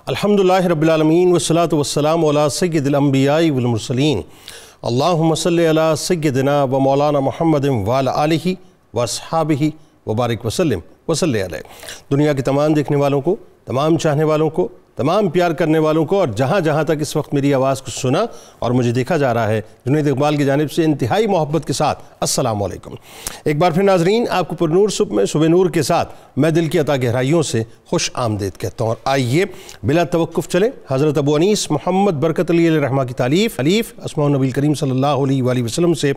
الحمدللہ رب العالمین والصلاة والسلام علی سید الانبیاء والمرسلین اللہم صلی علی سیدنا و مولانا محمد وعلی آلہ و اصحابہ وبارک وسلم وصلی علیہ۔ دنیا کے تمام دیکھنے والوں کو، تمام چاہنے والوں کو، تمام پیار کرنے والوں کو اور جہاں جہاں تک اس وقت میری آواز کو سنا اور مجھے دیکھا جا رہا ہے، جنید اقبال کی جانب سے انتہائی محبت کے ساتھ السلام علیکم۔ ایک بار پھر ناظرین، آپ کو پر نور صبح میں صبح نور کے ساتھ میں دل کی عطا گہرائیوں سے خوش آمدید کہتا ہوں۔ اور آئیے بلا توقف چلیں حضرت ابو انیس محمد برکت علی علیہ رحمہ کی تالیف اسماء النبی کریم صلی اللہ علیہ وآلہ وسلم سے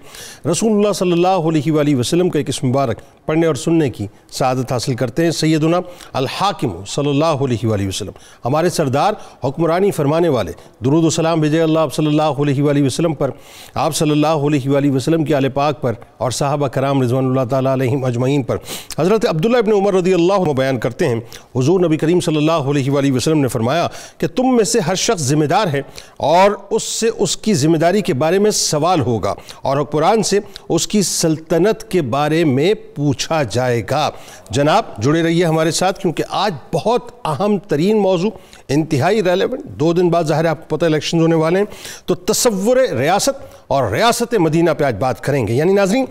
رسول اللہ صلی اللہ علیہ وآلہ وسلم کا ایک اسم مبارک پڑھنے اور سننے کی سعادت حاصل کرتے ہیں۔ سیدنا الحاکم صلی اللہ علیہ وآلہ وسلم، ہمارے سردار، حکمرانی فرمانے والے، درود و سلام بھیجے اللہ آپ صلی اللہ علیہ وآلہ وسلم پر، آپ صلی اللہ علیہ وآلہ وسلم کے آل پاک پر اور صحابہ کرام رضوان اللہ تعالیٰ علیہم اجمعین پر۔ حضرت عبداللہ ابن عمر رضی اللہ عنہ بیان کرتے ہیں، حضور نبی کریم صلی اللہ علیہ وآلہ وسلم نے فرمایا کہ تم میں سے ہر شخص ذمہ دار ہے اور اس سے اس کی ذمہ داری کے بارے میں سوال ہوگا اور حکمران سے اس کی سلطنت کے بارے میں پوچھا جائے گا۔ جناب جڑے رہیے ہمارے ساتھ، کیونکہ آج بہت اہم ترین موضوع، انتہائی ریلیونٹ، 2 دن بعد ظاہر ہے آپ کو پتہ الیکشن ہونے والے ہیں، تو تصور ریاست اور ریاست مدینہ پہ آج بات کریں گے۔ یعنی ناظرین،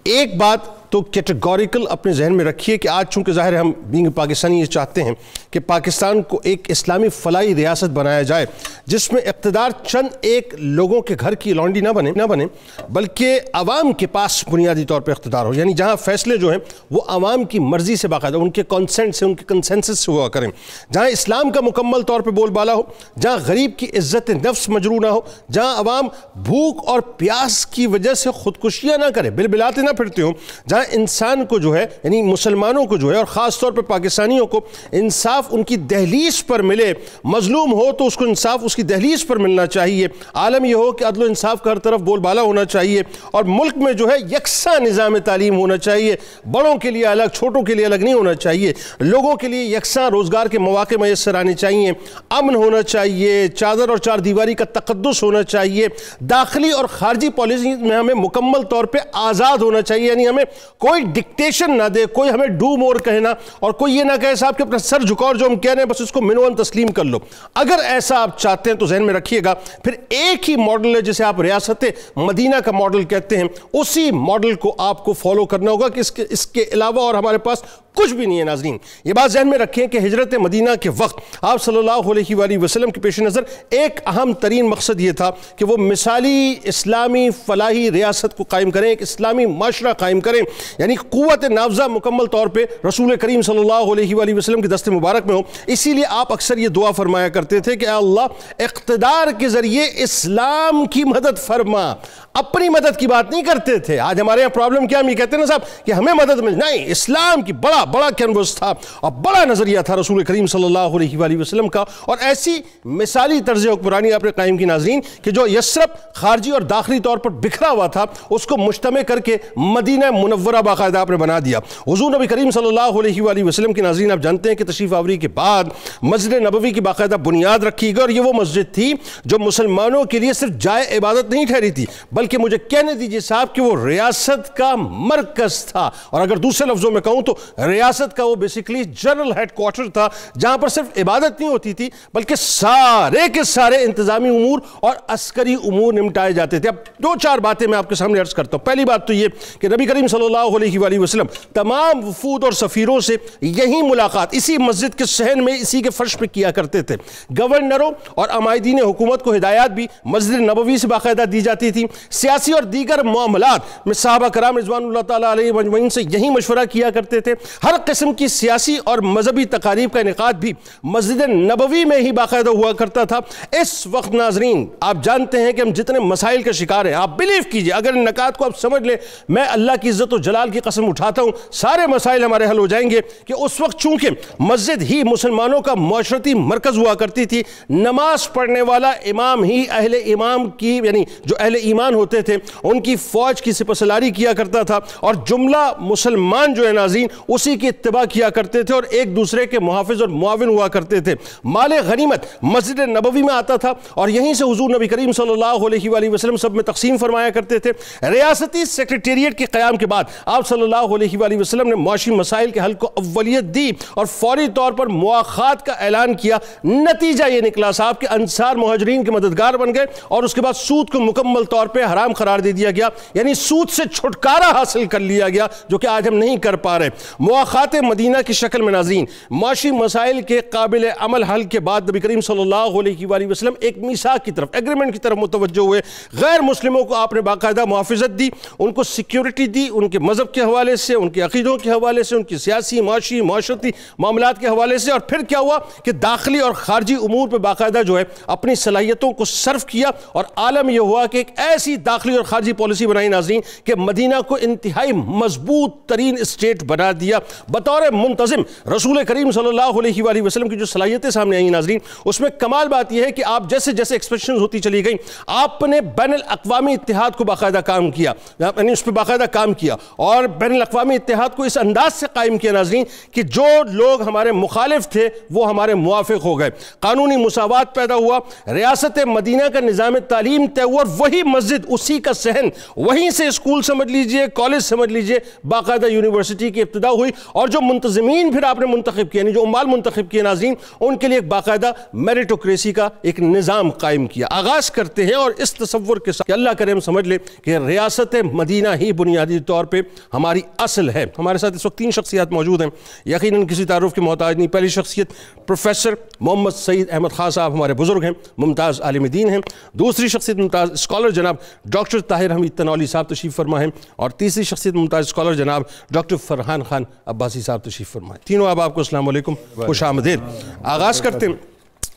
ایک بات تو کیٹیگوریکل اپنے ذہن میں رکھیے کہ آج چونکہ ظاہر ہے ہم بینگ پاکستانی یہ چاہتے ہیں کہ پاکستان کو ایک اسلامی فلاحی ریاست بنایا جائے جس میں اقتدار چند ایک لوگوں کے گھر کی لانڈی نہ بنے بلکہ عوام کے پاس بنیادی طور پہ اقتدار ہو، یعنی جہاں فیصلے جو ہیں وہ عوام کی مرضی سے باقاعدہ ان کے کنسنٹ سے، ان کے کنسنسس سے ہوا کریں، جہاں اسلام کا مکمل طور پہ بول بالا ہو، جہاں غریب کی عزت نفس مجروح نہ ہو، جہاں عوام بھوک اور پیاس کی وجہ سے خودکشیاں نہ کریں، بلبلاتے نہ پھرتے ہوں، جہاں انسان کو جو ہے یعنی مسلمانوں کو جو ہے اور خاص طور پر پاکستانیوں کو انصاف ان کی دہلیز پر ملے، مظلوم ہو تو اس کو انصاف اس کی دہلیز پر ملنا چاہیے، عالم یہ ہو کہ عدل و انصاف کا ہر طرف بول بالا ہونا چاہیے اور ملک میں جو ہے یکساں نظام تعلیم ہونا چاہیے، بڑوں کے لیے الگ چھوٹوں کے لیے الگ نہیں ہونا چاہیے، لوگوں کے لیے یکساں روزگار کے مواقع میسر آنے چاہیے، امن ہونا چاہیے، چادر اور چار دیواری کا تقدس ہونا چاہیے، داخلی اور خارجی پالیسی میں ہمیں مکمل طور پہ آزاد ہونا چاہیے، یعنی ہمیں کوئی ڈکٹیشن نہ دے، کوئی ہمیں ڈو مور کہنا اور کوئی یہ نہ کہے صاحب کہ اپنا سر جھکاؤ اور جو ہم کہہ رہے ہیں بس اس کو منوان تسلیم کر لو۔ اگر ایسا آپ چاہتے ہیں تو ذہن میں رکھیے گا پھر ایک ہی ماڈل ہے جسے آپ ریاست مدینہ کا ماڈل کہتے ہیں، اسی ماڈل کو آپ کو فالو کرنا ہوگا کہ اس کے علاوہ اور ہمارے پاس کچھ بھی نہیں ہے۔ ناظرین یہ بات ذہن میں رکھیں کہ ہجرت مدینہ کے وقت آپ صلی اللہ علیہ وآلہ وسلم کے پیش نظر ایک اہم ترین مقصد یہ تھا کہ وہ مثالی اسلامی فلاحی ریاست کو قائم کریں، ایک اسلامی معاشرہ قائم کریں، یعنی قوت نافذہ مکمل طور پہ رسول کریم صلی اللہ علیہ وآلہ وسلم کے دست مبارک میں ہو۔ اسی لیے آپ اکثر یہ دعا فرمایا کرتے تھے کہ اے اللہ اقتدار کے ذریعے اسلام کی مدد فرما، اپنی مدد کی بات نہیں کرتے تھے۔ آج ہمارے یہاں پرابلم کیا ہم یہ کہتے ہیں نا صاحب کہ ہمیں مدد مل، نہیں، اسلام کی بڑا کینوس تھا اور بڑا نظریہ تھا رسول کریم صلی اللہ علیہ وآلہ وسلم کا، اور ایسی مثالی طرز حکمرانی آپ نے قائم کی ناظرین کہ جو یثرب خارجی اور داخلی طور پر بکھرا ہوا تھا اس کو مجتمع کر کے مدینہ منورہ باقاعدہ آپ نے بنا دیا۔ حضور نبی کریم صلی اللہ علیہ وآلہ وسلم کی ناظرین آپ جانتے ہیں کہ تشریف آوری کے بعد مسجد نبوی کی باقاعدہ بنیاد رکھی گئی، اور یہ وہ مسجد تھی جو مسلمانوں کے لیے صرف جائے عبادت نہیں ٹھہری تھی بلکہ مجھے کہنے دیجئے صاحب کہ وہ ریاست کا مرکز تھا، اور اگر دوسرے لفظوں میں کہوں تو ریاست کا وہ بیسیکلی جنرل ہیڈ کوارٹر تھا جہاں پر صرف عبادت نہیں ہوتی تھی بلکہ سارے کے سارے انتظامی امور اور عسکری امور نمٹائے جاتے تھے۔ اب 2-4 باتیں میں آپ کے سامنے عرض کرتا ہوں۔ پہلی بات تو یہ کہ نبی کریم صلی اللہ علیہ وآلہ وسلم تمام وفود اور سفیروں سے یہی ملاقات اسی مسجد کے صحن میں اسی کے فرش پہ کیا کرتے تھے۔ گورنروں اور عمائدین حکومت کو ہدایات بھی مسجد نبوی سے باقاعدہ دی جاتی تھی۔ سیاسی اور دیگر معاملات میں صحابہ کرام رضوان اللہ تعالیٰ علیہ مجمعین سے یہی مشورہ کیا کرتے تھے۔ ہر قسم کی سیاسی اور مذہبی تقاریب کا انعقاد بھی مسجد نبوی میں ہی باقاعدہ ہوا کرتا تھا۔ اس وقت ناظرین آپ جانتے ہیں کہ ہم جتنے مسائل کا شکار ہیں، آپ بلیو کیجئے اگر ان نکات کو آپ سمجھ لیں، میں اللہ کی عزت و جلال کی قسم اٹھاتا ہوں سارے مسائل ہمارے حل ہو جائیں گے کہ اس وقت چونکہ مسجد ہی مسلمانوں کا معاشرتی مرکز ہوا کرتی تھی، نماز پڑھنے والا امام ہی اہل امام کی یعنی جو اہل ایمان ہوتے تھے ان کی فوج کی سپہ سالاری کیا کرتا تھا، اور جملہ مسلمان جو ہے ناظرین اسی اسی کی اتباع کیا کرتے تھے اور ایک دوسرے کے محافظ اور معاون ہوا کرتے تھے۔ مال غنیمت مسجد نبوی میں آتا تھا اور یہیں سے حضور نبی کریم صلی اللہ علیہ وآلہ وسلم سب میں تقسیم فرمایا کرتے تھے۔ ریاستی سیکریٹریٹ کے قیام کے بعد آپ صلی اللہ علیہ وآلہ وسلم نے معاشی مسائل کے حل کو اولیت دی اور فوری طور پر مواخات کا اعلان کیا۔ نتیجہ یہ نکلا صاحب کہ انصار مہاجرین کے مددگار بن گئے اور اس کے بعد سود کو مکمل طور پہ حرام قرار دے دیا گیا، یعنی سود سے چھٹکارا حاصل کر لیا گیا، جو کہ آج ہم نہیں کر پا رہے۔ مواخات مدینہ کی شکل میں ناظرین معاشی مسائل کے قابل عمل حل کے بعد نبی کریم صلی اللہ علیہ وآلہ وسلم ایک میثاق کی طرف، ایگریمنٹ کی طرف متوجہ ہوئے۔ غیر مسلموں کو آپ نے باقاعدہ محافظت دی، ان کو سیکیورٹی دی، ان کے مذہب کے حوالے سے، ان کے عقیدوں کے حوالے سے، ان کی سیاسی، معاشی، معاشرتی معاملات کے حوالے سے، اور پھر کیا ہوا کہ داخلی اور خارجی امور پہ باقاعدہ جو ہے اپنی صلاحیتوں کو صرف کیا، اور عالم یہ ہوا کہ ایک ایسی داخلی اور خارجی پالیسی بنائی ناظرین کہ مدینہ کو انتہائی مضبوط ترین اسٹیٹ بنا دیا بطور منتظم۔ رسول کریم صلی اللہ علیہ وآلہ وسلم کی جو صلاحیتیں سامنے آئیں ناظرین، اس میں کمال بات یہ ہے کہ آپ جیسے جیسے ایکسپیکشنز ہوتی چلی گئیں، آپ نے بین الاقوامی اتحاد کو باقاعدہ کام کیا، یعنی اس پہ باقاعدہ کام کیا، اور بین الاقوامی اتحاد کو اس انداز سے قائم کیا ناظرین کہ جو لوگ ہمارے مخالف تھے وہ ہمارے موافق ہو گئے۔ قانونی مساوات پیدا ہوا، ریاست مدینہ کا نظام تعلیم طے ہوا، اور وہی مسجد، اسی کا صحن، وہیں سے اسکول سمجھ لیجئے، کالج سمجھ لیجئے، باقاعدہ یونیورسٹی کی ابتدا ہوئی، اور جو منتظمین پھر آپ نے منتخب کیے، یعنی جو عمال منتخب کیے ناظرین، ان کے لیے ایک باقاعدہ میریٹوکریسی کا ایک نظام قائم کیا۔ آغاز کرتے ہیں اور اس تصور کے ساتھ کہ اللہ کرے ہم سمجھ لیں کہ ریاست مدینہ ہی بنیادی طور پہ ہماری اصل ہے۔ ہمارے ساتھ اس وقت 3 شخصیات موجود ہیں، یقیناً کسی تعارف کے محتاج نہیں۔ پہلی شخصیت پروفیسر محمد سعید احمد خان صاحب، ہمارے بزرگ ہیں، ممتاز عالم دین ہیں۔ دوسری شخصیت ممتاز اسکالر جناب ڈاکٹر طاہر حمید تنولی صاحب تشریف فرما ہیں، اور تیسری شخصیت ممتاز اسکالر جناب ڈاکٹر فرحان خان عباسی صاحب تشریف فرما ہیں۔ تینوں آپ کو السلام علیکم، خوش آمدید۔ آغاز کرتے ہیں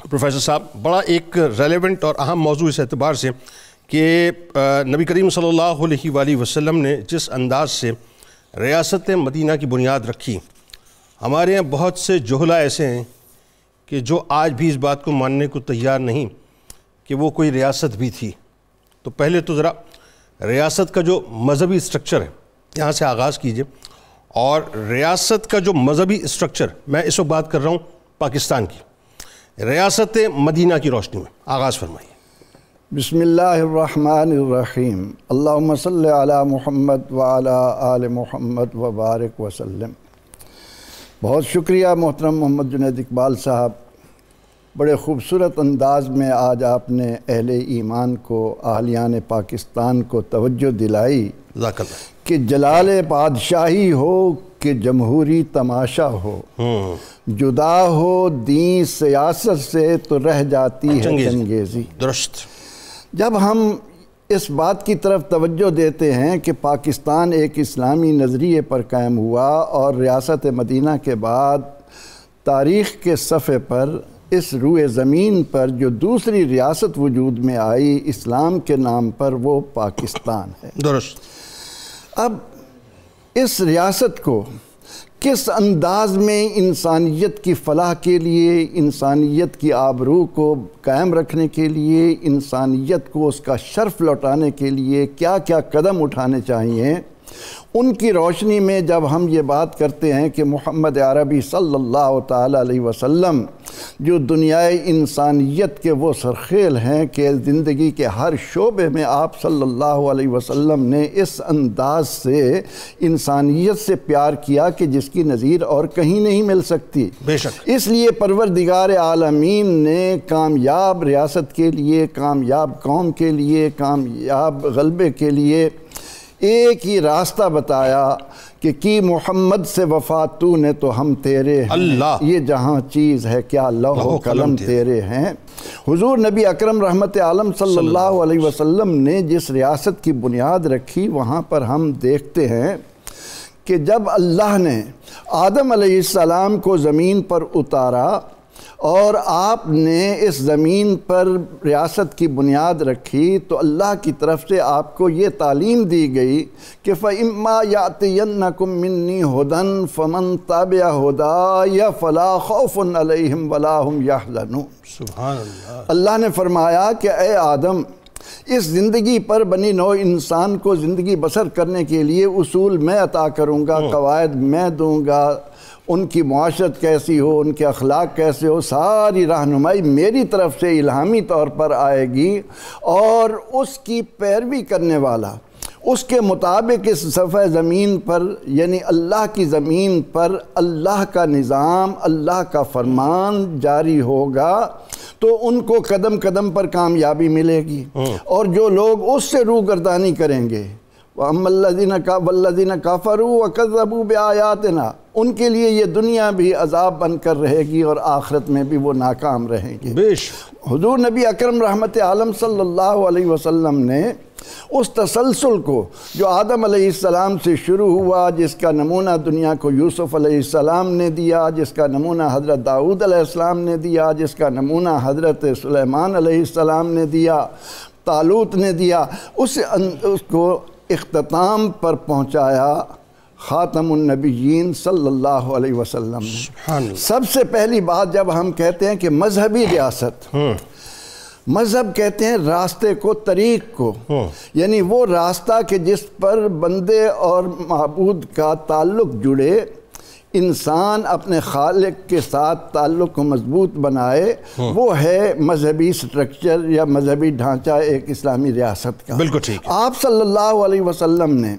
پروفیسر صاحب، بڑا ایک ریلیونٹ اور اہم موضوع اس اعتبار سے کہ نبی کریم صلی اللہ علیہ وآلہ وسلم نے جس انداز سے ریاست مدینہ کی بنیاد رکھی، ہمارے یہاں بہت سے جہلہ ایسے ہیں کہ جو آج بھی اس بات کو ماننے کو تیار نہیں کہ وہ کوئی ریاست بھی تھی۔ تو پہلے تو ذرا ریاست کا جو مذہبی اسٹرکچر ہے یہاں سے آغاز کیجئے، اور ریاست کا جو مذہبی اسٹرکچر، میں اس وقت بات کر رہا ہوں پاکستان کی، ریاست مدینہ کی روشنی میں آغاز فرمائیے۔ بسم اللہ الرحمن الرحیم، اللہم صلی علی محمد وعلی آل محمد وبارک وسلم۔ بہت شکریہ محترم محمد جنید اقبال صاحب، بڑے خوبصورت انداز میں آج آپ نے اہل ایمان کو، اہلیان پاکستان کو توجہ دلائی کہ جلال بادشاہی ہو کہ جمہوری تماشا ہو، جدا ہو دین سیاست سے تو رہ جاتی ہے چنگیزی۔ درست۔ جب ہم اس بات کی طرف توجہ دیتے ہیں کہ پاکستان ایک اسلامی نظریے پر قائم ہوا، اور ریاست مدینہ کے بعد تاریخ کے صفحے پر اس روئے زمین پر جو دوسری ریاست وجود میں آئی اسلام کے نام پر، وہ پاکستان ہے۔ درست۔ اب اس ریاست کو کس انداز میں انسانیت کی فلاح کے لیے، انسانیت کی آبرو کو قائم رکھنے کے لیے، انسانیت کو اس کا شرف لوٹانے کے لیے کیا کیا قدم اٹھانے چاہیے، ان کی روشنی میں جب ہم یہ بات کرتے ہیں کہ محمد عربی صلی اللہ تعالیٰ علیہ وسلم جو دنیائے انسانیت کے وہ سرخیل ہیں کہ زندگی کے ہر شعبے میں آپ صلی اللہ علیہ وسلم نے اس انداز سے انسانیت سے پیار کیا کہ جس کی نظیر اور کہیں نہیں مل سکتی۔ بے شک۔ اس لیے پروردگار عالمین نے کامیاب ریاست کے لیے، کامیاب قوم کے لیے، کامیاب غلبے کے لیے ایک ہی راستہ بتایا کہ کی محمد سے وفا تو نے تو ہم تیرے ہیں، اللہ یہ جہاں چیز ہے کیا لوح و قلم تیرے ہیں۔ حضور نبی اکرم رحمت عالم صلی اللہ علیہ وسلم نے جس ریاست کی بنیاد رکھی، وہاں پر ہم دیکھتے ہیں کہ جب اللہ نے آدم علیہ السلام کو زمین پر اتارا اور آپ نے اس زمین پر ریاست کی بنیاد رکھی، تو اللہ کی طرف سے آپ کو یہ تعلیم دی گئی کہ فَإِمَّا يَأْتِيَنَّكُم مِّنِّي هُدًى فَمَن تَبِعَ هُدَايَ فَلَا خَوْفٌ عَلَيْهِمْ وَلَا هُمْ يَحْزَنُونَ۔ سبحان اللہ۔ اللہ نے فرمایا کہ اے آدم، اس زندگی پر بنی نوع انسان کو زندگی بسر کرنے کے لیے اصول میں عطا کروں گا، قواعد میں دوں گا، ان کی معاشرت کیسی ہو، ان کے اخلاق کیسے ہو، ساری رہنمائی میری طرف سے الہامی طور پر آئے گی، اور اس کی پیروی کرنے والا اس کے مطابق اس صفحہ زمین پر یعنی اللہ کی زمین پر اللہ کا نظام، اللہ کا فرمان جاری ہوگا تو ان کو قدم قدم پر کامیابی ملے گی، اور جو لوگ اس سے روگردانی کریں گے وَالَّذِينَ كَفَرُوا وَكَذَّبُوا بِآيَاتِنَا، ان کے لیے یہ دنیا بھی عذاب بن کر رہے گی اور آخرت میں بھی وہ ناکام رہیں گے۔ حضور نبی اکرم رحمت عالم صلی اللہ علیہ وسلم نے اس تسلسل کو جو آدم علیہ السلام سے شروع ہوا، جس کا نمونہ دنیا کو یوسف علیہ السلام نے دیا، جس کا نمونہ حضرت داؤد علیہ السلام نے دیا، جس کا نمونہ حضرت سلیمان علیہ السلام نے دیا، طالوت نے دیا، اس کو اختتام پر پہنچایا خاتم النبیین صلی اللہ علیہ وسلم نے۔ سب سے پہلی بات جب ہم کہتے ہیں کہ مذہبی ریاست، مذہب کہتے ہیں راستے کو، طریق کو، یعنی وہ راستہ کہ جس پر بندے اور معبود کا تعلق جڑے، انسان اپنے خالق کے ساتھ تعلق کو مضبوط بنائے، وہ ہے مذہبی سٹرکچر یا مذہبی ڈھانچہ ایک اسلامی ریاست کا۔ بالکل ٹھیک۔ آپ صلی اللہ علیہ وسلم نے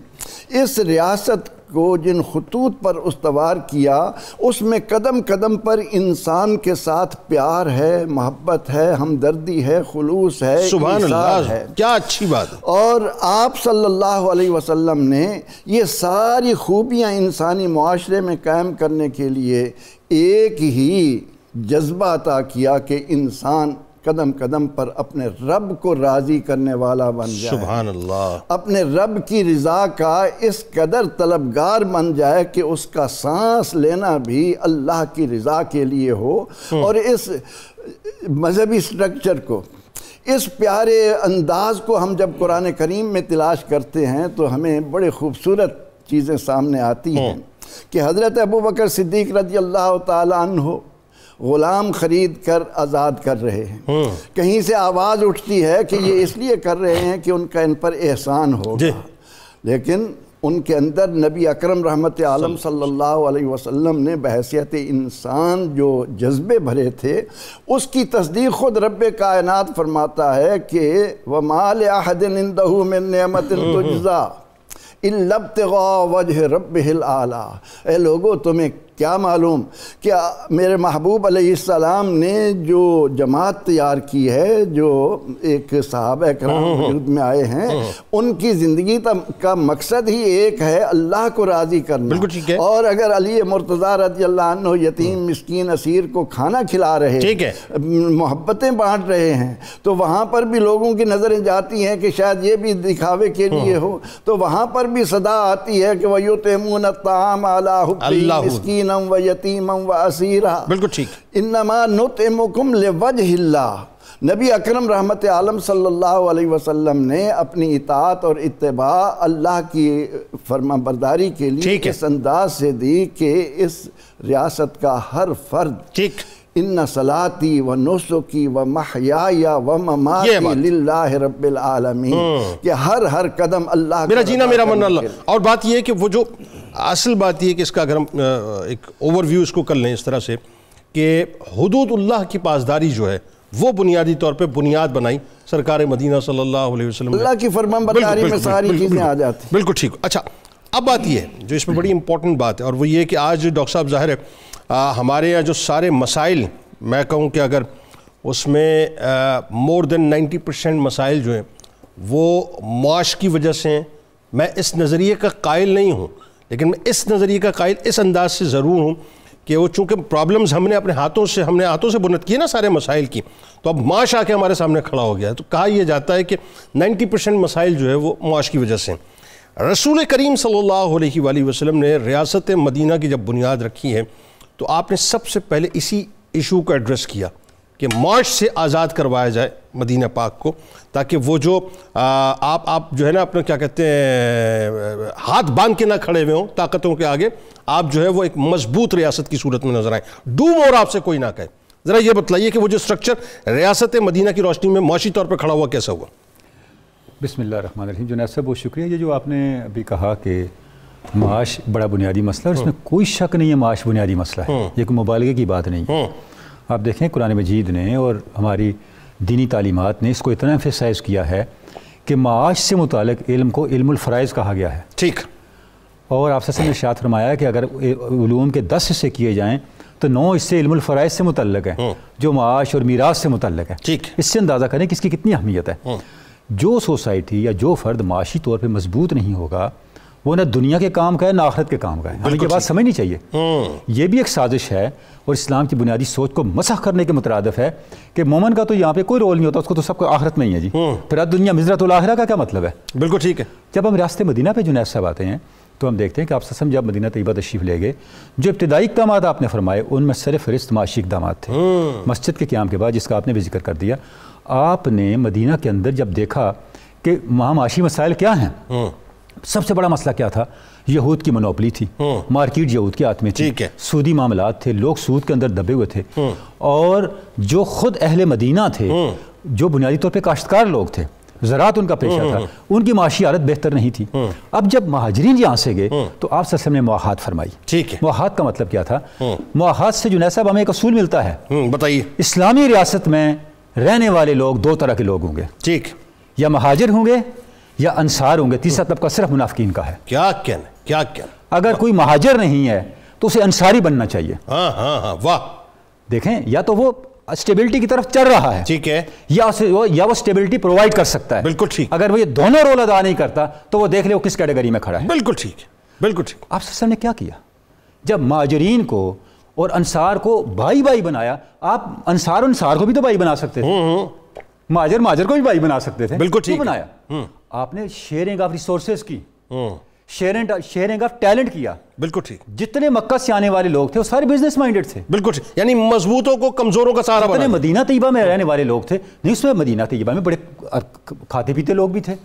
اس ریاست کو جن خطوط پر استوار کیا، اس میں قدم قدم پر انسان کے ساتھ پیار ہے، محبت ہے، ہمدردی ہے، خلوص ہے، سبحان ایثار ہے۔ کیا اچھی بات ہے۔ اور آپ صلی اللہ علیہ وسلم نے یہ ساری خوبیاں انسانی معاشرے میں قائم کرنے کے لیے ایک ہی جذبہ عطا کیا کہ انسان قدم قدم پر اپنے رب کو راضی کرنے والا بن جائے، سبحان اللہ، اپنے رب کی رضا کا اس قدر طلبگار بن جائے کہ اس کا سانس لینا بھی اللہ کی رضا کے لیے ہو، اور اس مذہبی سٹرکچر کو، اس پیارے انداز کو ہم جب قرآن کریم میں تلاش کرتے ہیں تو ہمیں بڑے خوبصورت چیزیں سامنے آتی ہیں کہ حضرت ابوبکر صدیق رضی اللہ تعالیٰ عنہ غلام خرید کر آزاد کر رہے ہیں، کہیں سے آواز اٹھتی ہے کہ یہ اس لیے کر رہے ہیں کہ ان کا ان پر احسان ہوگا، لیکن ان کے اندر نبی اکرم رحمت عالم صلی اللہ علیہ وسلم نے بحیثیت انسان جو جذبے بھرے تھے، اس کی تصدیق خود رب کائنات فرماتا ہے کہ وَمَا لِأَحَدٍ عِندَهُ مِن نِعْمَةٍ تُجْزَىٰ إِلَّا ابْتِغَاءَ وَجْهِ رَبِّهِ الْأَعْلَىٰ۔ اے لوگو تمہیں کیا معلوم کہ میرے محبوب علیہ السلام نے جو جماعت تیار کی ہے، جو ایک صحابہ کرام وجود میں آئے ہیں، ان کی زندگی کا مقصد ہی ایک ہے، اللہ کو راضی کرنا۔ اور اگر علی مرتضیٰ رضی اللہ عنہ یتیم مسکین اسیر کو کھانا کھلا رہے ہیں، محبتیں بانٹ رہے ہیں، تو وہاں پر بھی لوگوں کی نظریں جاتی ہیں کہ شاید یہ بھی دکھاوے کے لیے ہو، تو وہاں پر بھی صدا آتی ہے کہ وَيُطْعِمُونَ الطَّعَامَ عَلَىٰ حُبِّهِ مِسْكِينًا وَيَتِيمًا وَأَسِيرًا بالکل ٹھیک۔ اِنَّمَا نُطْعِمُكُمْ لِوَجْهِ اللَّهِ۔ نبی اکرم رحمت عالم صلی اللہ علیہ وسلم نے اپنی اطاعت اور اتباع اللہ کی فرما برداری کے لیے اس انداز سے دی کہ اس ریاست کا ہر فرد ان صلاتی و نسکی و محیایا و مماتی للہ رب العالمین، کہ ہر قدم اللہ، میرا جینا میرا مرنا اللہ۔ اور بات یہ ہے کہ وہ جو اصل بات یہ ہے کہ اس کا اگر ہم ایک اوور ویو اس کو کر لیں اس طرح سے کہ حدود اللہ کی پاسداری جو ہے وہ بنیادی طور پہ بنیاد بنائی سرکار مدینہ صلی اللہ علیہ وسلم، اللہ کی فرمانبرداری میں ساری چیزیں آ جاتی۔ بالکل ٹھیک۔ اچھا، اب بات یہ ہے جو اس میں بڑی امپورٹنٹ بات ہے، اور وہ یہ کہ آج ڈاکٹر صاحب ظاہر ہے ہمارے یہاں جو سارے مسائل، میں کہوں کہ اگر اس میں مور دین 90% مسائل جو ہیں وہ معاش کی وجہ سے ہیں۔ میں اس نظریے کا قائل نہیں ہوں، لیکن میں اس نظریے کا قائل اس انداز سے ضرور ہوں کہ وہ چونکہ پرابلمز ہم نے اپنے ہاتھوں سے بنت کی نا سارے مسائل کی، تو اب معاش آ کے ہمارے سامنے کھڑا ہو گیا ہے، تو کہا یہ جاتا ہے کہ 90% مسائل جو ہے وہ معاش کی وجہ سے ہیں۔ رسول کریم صلی اللہ علیہ وآلہ وسلم نے ریاست مدینہ کی جب بنیاد رکھی ہے تو آپ نے سب سے پہلے اسی ایشو کو ایڈریس کیا کہ معاش سے آزاد کروایا جائے مدینہ پاک کو، تاکہ وہ جو آپ جو ہے نا اپنے کیا کہتے ہیں ہاتھ باندھ کے نہ کھڑے ہوئے ہوں طاقتوں کے آگے، آپ جو ہے وہ ایک مضبوط ریاست کی صورت میں نظر آئیں، ڈوم اور آپ سے کوئی نہ کہے۔ ذرا یہ بتلائیے کہ وہ جو سٹرکچر ریاست مدینہ کی روشنی میں معاشی طور پر کھڑا ہوا کیسا ہوا؟ بسم اللہ الرحمن الرحیم. جنید صاحب بہت شکریہ. یہ جو آپ نے ابھی کہا کہ معاش بڑا بنیادی مسئلہ ہے اور اس میں کوئی شک نہیں ہے معاش بنیادی مسئلہ ہے, یہ کوئی مبالغے کی بات نہیں ہے. آپ دیکھیں قرآن مجید نے اور ہماری دینی تعلیمات نے اس کو اتنا ایمفیسائز کیا ہے کہ معاش سے متعلق علم کو علم الفرائض کہا گیا ہے. ٹھیک. اور آپ نے ارشاد فرمایا کہ اگر علوم کے 10 حصے کیے جائیں تو 9 حصے علم الفرائض سے متعلق ہیں جو معاش اور میراث سے متعلق ہے. ٹھیک. اس سے اندازہ کریں کہ اس کی کتنی اہمیت ہے. جو سوسائٹی یا جو فرد معاشی طور پہ مضبوط نہیں ہوگا وہ نہ دنیا کے کام کا ہے نہ آخرت کے کام کا ہے. ہمیں یہ بات سمجھنی چاہیے. یہ بھی ایک سازش ہے اور اسلام کی بنیادی سوچ کو مسخ کرنے کے مترادف ہے کہ مومن کا تو یہاں پہ کوئی رول نہیں ہوتا, اس کو تو سب کو آخرت میں ہی ہے جی. پھر دنیا مزرۃ الآخرہ کا کیا مطلب ہے؟ بالکل ٹھیک ہے. جب ہم ریاست مدینہ پہ جنید صاحب آتے ہیں تو ہم دیکھتے ہیں کہ آپ سسم جب مدینہ طیبہ تشریف لے گئے, جو ابتدائی اقدامات آپ نے فرمائے ان میں سر فہرست معاشی اقدامات تھے. مسجد کے قیام کے بعد, جس کا آپ نے بھی ذکر کر دیا, آپ نے مدینہ کے اندر جب دیکھا کہ وہاں معاشی مسائل کیا ہیں, سب سے بڑا مسئلہ کیا تھا؟ یہود کی منوپلی تھی, مارکیٹ یہود کے ہاتھ میں تھی, سودی معاملات تھے, لوگ سود کے اندر دبے ہوئے تھے. اور جو خود اہل مدینہ تھے جو بنیادی طور پہ کاشتکار لوگ تھے, زراعت ان کا پیشہ تھا, ان کی معاشی حالت بہتر نہیں تھی. اب جب مہاجرین یہاں سے گئے تو آپ صلی اللہ علیہ وسلم نے مواخات فرمائی. ٹھیک ہے. مواخات کا مطلب کیا تھا؟ مواخات سے جنید صاحب ہمیں ایک اصول ملتا ہے. بتائیے. اسلامی ریاست میں رہنے والے لوگ 2 طرح کے لوگ ہوں گے. ٹھیک. یا مہاجر ہوں گے یا انصار ہوں گے. تیسرا طبقہ صرف منافقین کا ہے. کیا کہنا, کیا کہنا. اگر کوئی مہاجر نہیں ہے تو اسے انصاری بننا چاہیے. ہاں واہ. دیکھیں, یا تو وہ اسٹیبلٹی کی طرف چل رہا ہے, ٹھیک ہے, یا وہ اسٹیبلٹی پرووائڈ کر سکتا ہے. بالکل ٹھیک. اگر وہ یہ دونوں رول ادا نہیں کرتا تو وہ دیکھ لے وہ کس کیٹیگری میں کھڑا ہے. بالکل ٹھیک, بالکل ٹھیک. آپ صلی اللہ علیہ وسلم نے کیا کیا؟ جب مہاجرین کو اور انصار کو بھائی بھائی بنایا, آپ انصار کو بھی تو بھائی بنا سکتے تھے, مہاجر کو بھی بھائی بنا سکتے تھے. بالکل ٹھیک بنایا. آپ نے شیئرنگ آف ریسورسز کی, شیئرنگ آف ٹیلنٹ کیا. بالکل ٹھیک. جتنے مکہ سے آنے والے لوگ تھے وہ سارے بزنس مائنڈڈ تھے. بالکل ٹھیک. یعنی مضبوطوں کو کمزوروں کا سہارا بنا. مدینہ طیبہ میں رہنے والے لوگ تھے, نہیں اس میں مدینہ طیبہ میں بڑے کھاتے پیتے لوگ بھی تھے,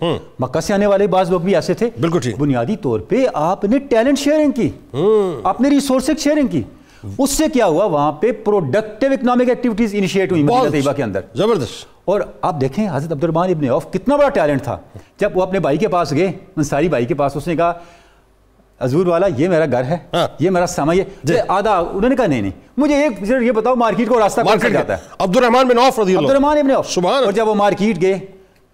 مکہ سے آنے والے بعض لوگ بھی ایسے تھے. بالکل ٹھیک. بنیادی طور پہ آپ نے ٹیلنٹ شیئرنگ کی, آپ نے ریسورسز شیئرنگ کی. اس سے کیا ہوا؟ وہاں پہ پروڈکٹیو اکنامک ایکٹیویٹیز انیشیٹ ہوئی مدینہ طیبہ کے اندر. زبردست. اور آپ دیکھیں حضرت عبد الرحمن ابن عوف کتنا بڑا ٹیلنٹ تھا. جب وہ اپنے بھائی کے پاس گئے, انصاری بھائی کے پاس, اس نے کہا حضور والا یہ میرا گھر ہے, یہ میرا سامان, یہ آدھا. انہوں نے کہا نہیں, مجھے ایک یہ بتاؤ مارکیٹ کو راستہ کون سا جاتا ہے؟ عبد الرحمن بن عوف رضی اللہ. عبد الرحمن ابن عوف. سبحان. اور جب وہ مارکیٹ گئے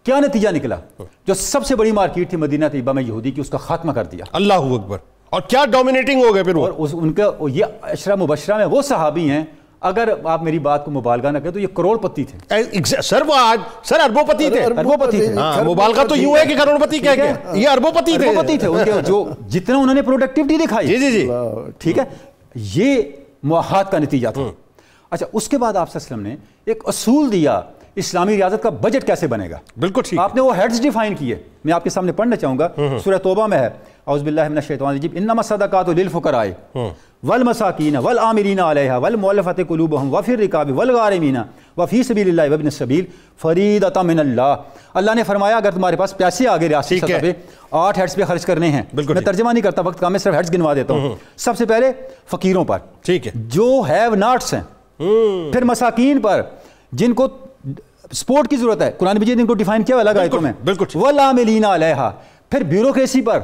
کیا نتیجہ نکلا؟ جو سب سے بڑی مارکیٹ تھی مدینہ طیبہ میں یہودی کی, اس کا خاتمہ کر دیا. اللہ اکبر. اور کیا ڈومینیٹنگ ہو گئے پھر وہ. اور ان کا یہ عشرہ مبشرہ میں وہ صحابی ہیں, اگر آپ میری بات کو مبالغہ نہ کریں تو یہ کروڑ پتی تھے. سر وہ آج سر اربوں پتی تھے. اربوں پتی تھے. مبالغہ تو یوں ہے کہ کروڑ پتی کہہ گئے, یہ اربوں پتی تھے. ان کے جو جتنا انہوں نے پروڈکٹیوٹی دکھائی. جی ٹھیک ہے, یہ مواخات کا نتیجہ تھا. اچھا, اس کے بعد آپ صلی اللہ علیہ وسلم نے ایک اصول دیا, اسلامی ریاست کا بجٹ کیسے بنے گا. بالکل ٹھیک. آپ نے وہ ہیڈز ڈیفائن کیے, میں آپ کے سامنے پڑھنا چاہوں گا. سورہ توبہ میں ہے, اعوذ باللہ من الشیطان الرجیم, انما الصدقات للفقراء والمساکین والعاملین علیہا والمؤلفۃ قلوبہم وفی الرقاب والغارمین وفی سبیل اللہ وابن السبیل فریضۃ من اللہ. اللہ نے فرمایا اگر تمہارے پاس پیسے آگے ریاستی سطح پہ 8 ہیڈز پہ خرچ کرنے ہیں, میں ترجمہ نہیں کرتا وقت کا, میں صرف ہیڈز گنوا دیتا ہوں. سب سے پہلے فقیروں پر, ٹھیک ہے, جو ہیو ناٹس ہیں. پھر مساکین پر, جن کو سپورٹ کی ضرورت ہے, قرآن مجید نے ان کو ڈیفائن کیا الگ آیتوں میں. والعاملین علیہا. پھر بیوروکریسی پر,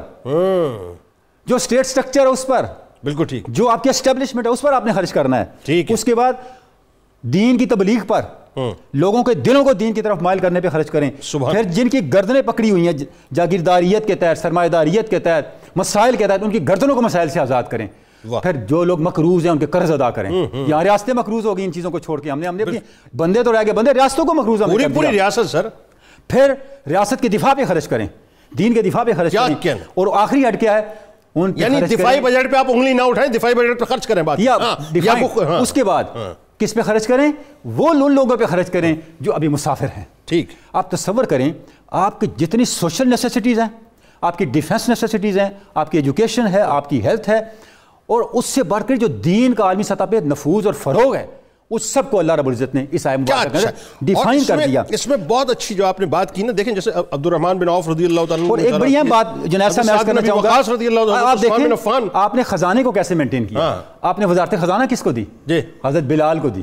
جو اسٹیٹ سٹرکچر ہے اس پر, بالکل ٹھیک, جو آپ کی اسٹیبلشمنٹ ہے اس پر آپ نے خرچ کرنا ہے. ٹھیک ہے. اس کے بعد دین کی تبلیغ پر, لوگوں کے دلوں کو دین کی طرف مائل کرنے پہ خرچ کریں. پھر جن کی گردنیں پکڑی ہوئی ہیں جاگیرداریت کے تحت, سرمایہ داریت کے تحت, مسائل کے تحت, ان کی گردنوں کو مسائل سے آزاد کریں. پھر جو لوگ مقروض ہیں ان کے قرض ادا کریں. یہاں ریاستیں مقروض ہو گئی ان چیزوں کو چھوڑ کے, ہم نے اپنے بندے تو رہ گئے, بندے ریاستوں کو مقروض ہم نے پوری ریاست. سر پھر ریاست کے دفاع پہ خرچ کریں, دین کے دفاع پہ خرچ کریں. اور آخری ہیڈ کیا ہے, یعنی دفاعی بجٹ پہ آپ انگلی نہ اٹھائیں, دفاعی بجٹ پہ خرچ کریں. بات اس کے بعد کس پہ خرچ کریں؟ وہ ان لوگوں پہ خرچ کریں جو ابھی مسافر ہیں. ٹھیک. آپ تصور کریں, آپ کی جتنی سوشل نیسیسٹیز ہیں, آپ کی ڈیفنس نیسیسٹیز ہیں, آپ کی ایجوکیشن ہے, آپ کی ہیلتھ ہے, اور اس سے بڑھ کر جو دین کا عالمی سطح پہ نفوذ اور فروغ ہے, اس سب کو اللہ رب العزت نے اس آیت مبارکہ میں ڈیفائن کر دیا. اس میں بہت اچھی جو آپ نے بات کی نا, دیکھیں جیسے عبد الرحمن بن عوف رضی اللہ تعالیٰ عنہ, اور ایک بڑی اہم بات جنید صاحب میں عرض کرنا چاہوں گا, رضی اللہ عنہ, آپ دیکھیں آپ نے خزانے کو کیسے مینٹین کیا. آپ نے وزارت خزانہ کس کو دی؟ حضرت بلال کو دی.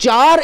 4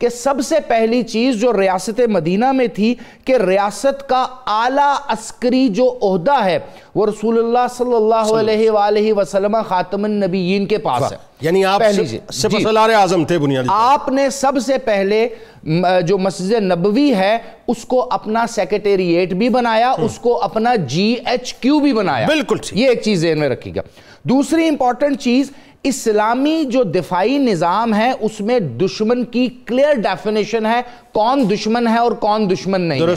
کہ سب سے پہلی چیز جو ریاست مدینہ میں تھی کہ ریاست کا اعلیٰ عسکری جو عہدہ ہے وہ رسول اللہ صلی اللہ علیہ وآلہ وسلم خاتم النبیین کے پاس ہے. یعنی آپ سپہ سالار اعظم تھے بنیادی. آپ نے سب سے پہلے جو مسجد نبوی ہے اس کو اپنا سیکریٹریٹ بھی بنایا, اس کو اپنا GHQ بھی بنایا. بالکل یہ ایک چیز ذہن میں رکھیے گا. دوسری امپورٹنٹ چیز, اسلامی جو دفاعی نظام ہے اس میں دشمن کی کلیئر ڈیفینیشن ہے, کون دشمن ہے اور کون دشمن نہیں ہے.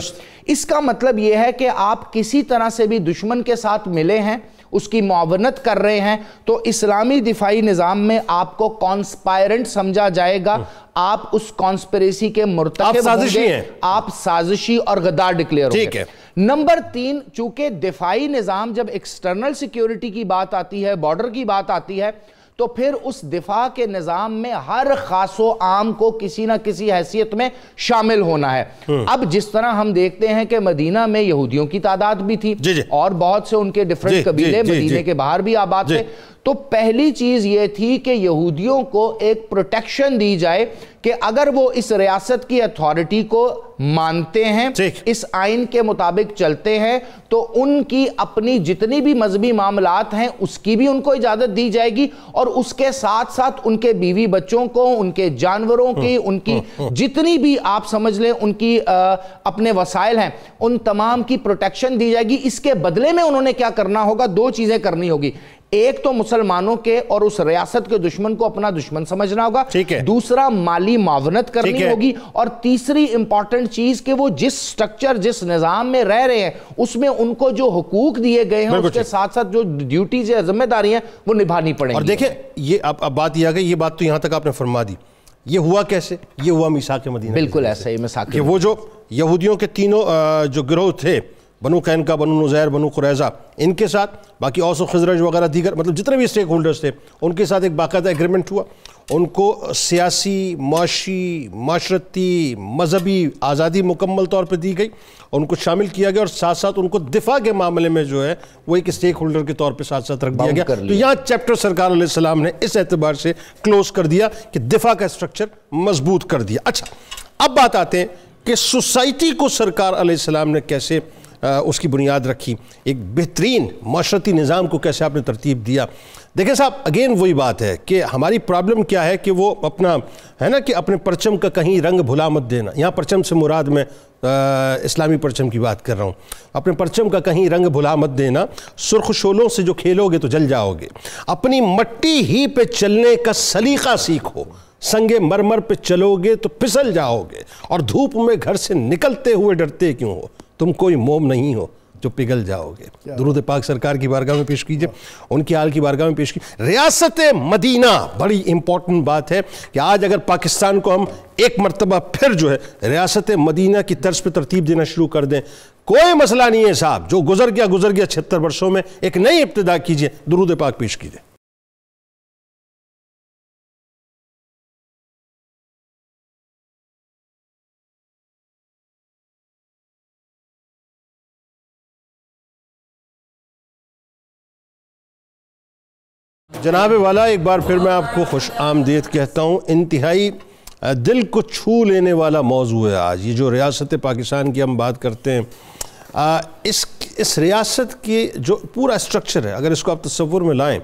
اس کا مطلب یہ ہے کہ آپ کسی طرح سے بھی دشمن کے ساتھ ملے ہیں, اس کی معاونت کر رہے ہیں, تو اسلامی دفاعی نظام میں آپ کو کانسپائرنٹ سمجھا جائے گا, آپ اس کانسپریسی کے مرتکب ہوں گے, آپ سازشی اور غدار ڈکلیئر ہوں گے. نمبر 3, چونکہ دفاعی نظام جب ایکسٹرنل سیکیورٹی کی بات آتی ہے, بارڈر کی بات آتی ہے, تو پھر اس دفاع کے نظام میں ہر خاص و عام کو کسی نہ کسی حیثیت میں شامل ہونا ہے. اب جس طرح ہم دیکھتے ہیں کہ مدینہ میں یہودیوں کی تعداد بھی تھی اور بہت سے ان کے ڈیفرنٹ قبیلے مدینہ کے باہر بھی آباد تھے, تو پہلی چیز یہ تھی کہ یہودیوں کو ایک پروٹیکشن دی جائے کہ اگر وہ اس ریاست کی اتھارٹی کو مانتے ہیں, اس آئین کے مطابق چلتے ہیں, تو ان کی اپنی جتنی بھی مذہبی معاملات ہیں اس کی بھی ان کو اجازت دی جائے گی, اور اس کے ساتھ ساتھ ان کے بیوی بچوں کو, ان کے جانوروں کی, ان کی جتنی بھی آپ سمجھ لیں ان کی اپنے وسائل ہیں, ان تمام کی پروٹیکشن دی جائے گی. اس کے بدلے میں انہوں نے کیا کرنا ہوگا, 2 چیزیں کرنی ہوگی. ایک تو مسلمانوں کے اور اس ریاست کے دشمن کو اپنا دشمن سمجھنا ہوگا, دوسرا مالی معاونت کرنی ہوگی, اور تیسری امپورٹنٹ چیز کہ وہ جس سٹرکچر جس نظام میں رہ رہے ہیں اس میں ان کو جو حقوق دیے گئے ہیں اس کے ساتھ ساتھ جو ڈیوٹیز یا ذمہ داری ہیں وہ نبھانی پڑیں گی. اور دیکھیں یہ اب بات یہ آ گئی, یہ بات تو یہاں تک آپ نے فرما دی, یہ ہوا کیسے, یہ ہوا میثاق مدینہ. بالکل ایسا ہی میثاق کہ وہ جو یہودیوں کے تینوں جو گروہ تھے, بنو قینقاع, بنو نذیر, بنو قریظہ, ان کے ساتھ باقی اوس و خزرج وغیرہ دیگر مطلب جتنے بھی اسٹیک ہولڈرز تھے ان کے ساتھ ایک باقاعدہ ایگریمنٹ ہوا. ان کو سیاسی, معاشی, معاشرتی, مذہبی آزادی مکمل طور پہ دی گئی, ان کو شامل کیا گیا, اور ساتھ ساتھ ان کو دفاع کے معاملے میں جو ہے وہ ایک اسٹیک ہولڈر کے طور پہ ساتھ ساتھ رکھ دیا گیا. تو یہاں چیپٹر سرکار علیہ السلام نے اس اعتبار سے کلوز کر دیا کہ دفاع کا اسٹرکچر مضبوط کر دیا. اچھا, اب بات آتے ہیں کہ سوسائٹی کو سرکار علیہ السلام نے کیسے اس کی بنیاد رکھی, ایک بہترین معاشرتی نظام کو کیسے آپ نے ترتیب دیا. دیکھیں صاحب, اگین وہی بات ہے کہ ہماری پرابلم کیا ہے کہ وہ اپنا ہے نا کہ اپنے پرچم کا کہیں رنگ بھلا مت دینا. یہاں پرچم سے مراد میں اسلامی پرچم کی بات کر رہا ہوں. اپنے پرچم کا کہیں رنگ بھلا مت دینا, سرخ شولوں سے جو کھیلو گے تو جل جاؤ گے. اپنی مٹی ہی پہ چلنے کا سلیقہ سیکھو, سنگ مرمر پہ چلو گے تو پھسل جاؤ گے, اور دھوپ میں گھر سے نکلتے ہوئے ڈرتے کیوں ہو, تم کوئی موم نہیں ہو جو پگھل جاؤ گے. درود پاک سرکار کی بارگاہ میں پیش کیجئے, ان کی آل کی بارگاہ میں پیش کیجئے. ریاست مدینہ بڑی امپورٹنٹ بات ہے کہ آج اگر پاکستان کو ہم ایک مرتبہ پھر جو ہے ریاست مدینہ کی طرز پہ ترتیب دینا شروع کر دیں, کوئی مسئلہ نہیں ہے صاحب, جو گزر گیا 76 برسوں میں, ایک نئی ابتدا کیجئے. درود پاک پیش کیجئے. جناب والا, ایک بار پھر میں آپ کو خوش آمدید کہتا ہوں. انتہائی دل کو چھو لینے والا موضوع ہے آج یہ جو ریاست پاکستان کی ہم بات کرتے ہیں. اس ریاست کی جو پورا اسٹرکچر ہے, اگر اس کو آپ تصور میں لائیں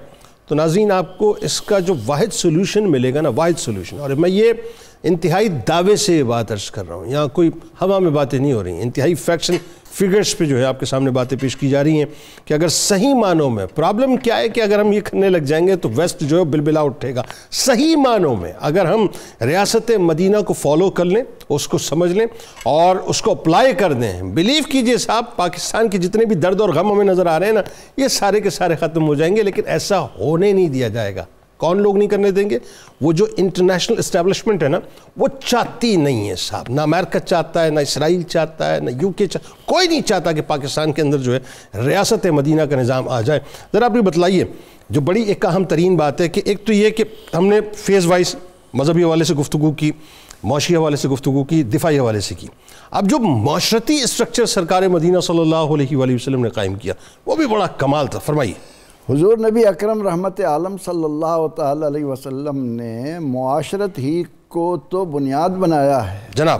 تو ناظرین آپ کو اس کا جو واحد سولوشن ملے گا نا, واحد سولوشن, اور میں یہ انتہائی دعوے سے یہ بات عرض کر رہا ہوں, یہاں کوئی ہوا میں باتیں نہیں ہو رہی ہیں, انتہائی فیکشن فگرز پہ جو ہے آپ کے سامنے باتیں پیش کی جا رہی ہیں کہ اگر صحیح معنوں میں پرابلم کیا ہے کہ اگر ہم یہ کرنے لگ جائیں گے تو ویسٹ جو ہے بلبلا اٹھے گا. صحیح معنوں میں اگر ہم ریاست مدینہ کو فالو کر لیں, اس کو سمجھ لیں اور اس کو اپلائی کر دیں, بلیو کیجئے صاحب پاکستان کے جتنے بھی درد اور غم ہمیں نظر آ رہے ہیں نا, یہ سارے کے سارے ختم ہو جائیں گے. لیکن ایسا ہونے نہیں دیا جائے گا. کون لوگ نہیں کرنے دیں گے؟ وہ جو انٹرنیشنل اسٹیبلشمنٹ ہے نا, وہ چاہتی نہیں ہے صاحب. نہ امریکہ چاہتا ہے, نہ اسرائیل چاہتا ہے, نہ UK چاہتا, کوئی نہیں چاہتا کہ پاکستان کے اندر جو ہے ریاست مدینہ کا نظام آ جائے. ذرا آپ بھی بتلائیے, جو بڑی ایک اہم ترین بات ہے کہ ایک تو یہ کہ ہم نے فیز وائز مذہبی حوالے سے گفتگو کی, معاشی حوالے سے گفتگو کی, دفاعی حوالے سے کی. اب جو معاشرتی اسٹرکچر سرکار مدینہ صلی اللہ علیہ وآلہ وسلم نے قائم کیا وہ بھی بڑا کمال تھا. فرمائیے. حضور نبی اکرم رحمت عالم صلی اللہ تعالی علیہ وسلم نے معاشرت ہی کو تو بنیاد بنایا ہے. جناب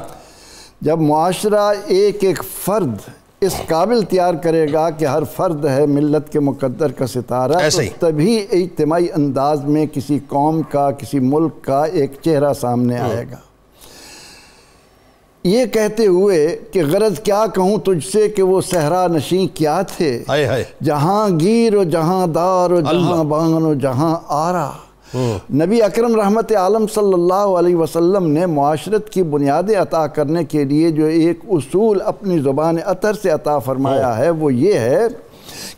جب معاشرہ ایک ایک فرد اس قابل تیار کرے گا کہ ہر فرد ہے ملت کے مقدر کا ستارہ، تو تبھی اجتماعی انداز میں کسی قوم کا، کسی ملک کا ایک چہرہ سامنے آئے گا. یہ کہتے ہوئے کہ غرض کیا کہوں تجھ سے کہ وہ صحرا نشین کیا تھے، جہاں گیر و جہاں دار و جہاں بان و جہاں آرا. نبی اکرم رحمت عالم صلی اللہ علیہ وسلم نے معاشرت کی بنیادیں عطا کرنے کے لیے جو ایک اصول اپنی زبان اطہر سے عطا فرمایا ہے وہ یہ ہے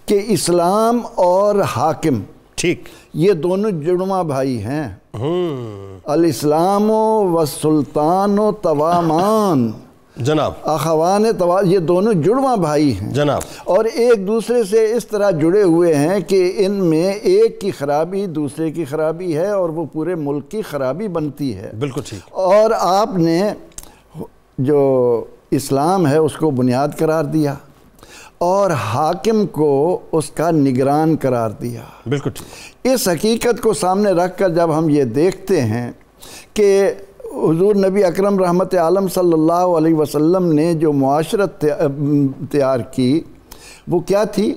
کہ اسلام اور حاکم ٹھیک یہ دونوں جڑواں بھائی ہیں. الاسلام والسلطان توامان جناب، اخوان یہ دونوں جڑواں بھائی ہیں جناب، اور ایک دوسرے سے اس طرح جڑے ہوئے ہیں کہ ان میں ایک کی خرابی دوسرے کی خرابی ہے اور وہ پورے ملک کی خرابی بنتی ہے. بالکل ٹھیک. اور آپ نے جو اسلام ہے اس کو بنیاد قرار دیا اور حاکم کو اس کا نگران قرار دیا. بالکل ٹھیک. اس حقیقت کو سامنے رکھ کر جب ہم یہ دیکھتے ہیں کہ حضور نبی اکرم رحمت عالم صلی اللہ علیہ وسلم نے جو معاشرت تیار کی وہ کیا تھی؟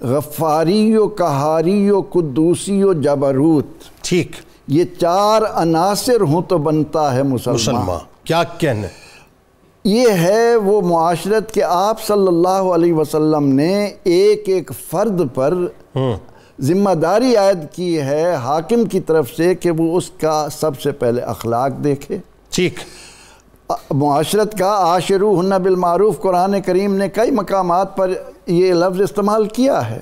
غفاری و قہاری و قدوسی و جبروت. ٹھیک. یہ چار عناصر ہوں تو بنتا ہے مسلمان. کیا کہنے؟ یہ ہے وہ معاشرت کہ آپ صلی اللہ علیہ وسلم نے ایک ایک فرد پر ذمہ داری عائد کی ہے حاکم کی طرف سے کہ وہ اس کا سب سے پہلے اخلاق دیکھے. ٹھیک. معاشرت کا عاشروہن بالمعروف قرآن کریم نے کئی مقامات پر یہ لفظ استعمال کیا ہے.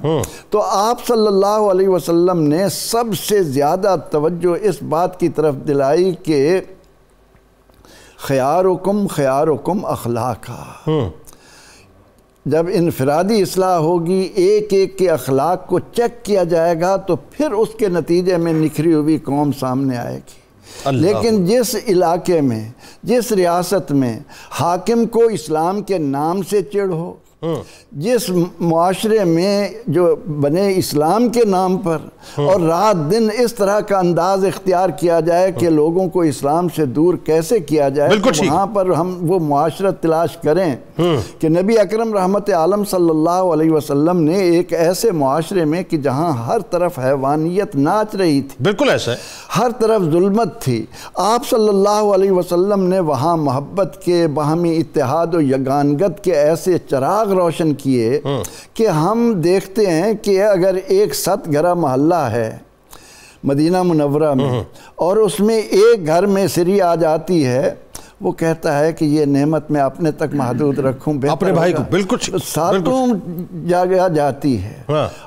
تو آپ صلی اللہ علیہ وسلم نے سب سے زیادہ توجہ اس بات کی طرف دلائی کہ خیارکم خیارکم اخلاقا. جب انفرادی اصلاح ہوگی ایک ایک کے اخلاق کو چیک کیا جائے گا تو پھر اس کے نتیجے میں نکھری ہوئی قوم سامنے آئے گی. لیکن جس علاقے میں جس ریاست میں حاکم کو اسلام کے نام سے چڑ ہو، جس معاشرے میں جو بنے اسلام کے نام پر اور رات دن اس طرح کا انداز اختیار کیا جائے کہ لوگوں کو اسلام سے دور کیسے کیا جائے، وہاں پر ہم وہ معاشرت تلاش کریں کہ نبی اکرم رحمت عالم صلی اللہ علیہ وسلم نے ایک ایسے معاشرے میں کہ جہاں ہر طرف حیوانیت ناچ رہی تھی، بالکل ایسا ہے، ہر طرف ظلمت تھی، آپ صلی اللہ علیہ وسلم نے وہاں محبت کے، باہمی اتحاد و یگانگت کے ایسے چراغ روشن کیے کہ ہم دیکھتے ہیں کہ اگر ایک 7 گھرہ محلہ ہے مدینہ منورہ میں اور اس میں ایک گھر میں سری آ جاتی ہے، وہ کہتا ہے کہ یہ نعمت میں اپنے تک محدود رکھوں، اپنے بھائی کو بالکل ساتوں جگہ جاتی ہے،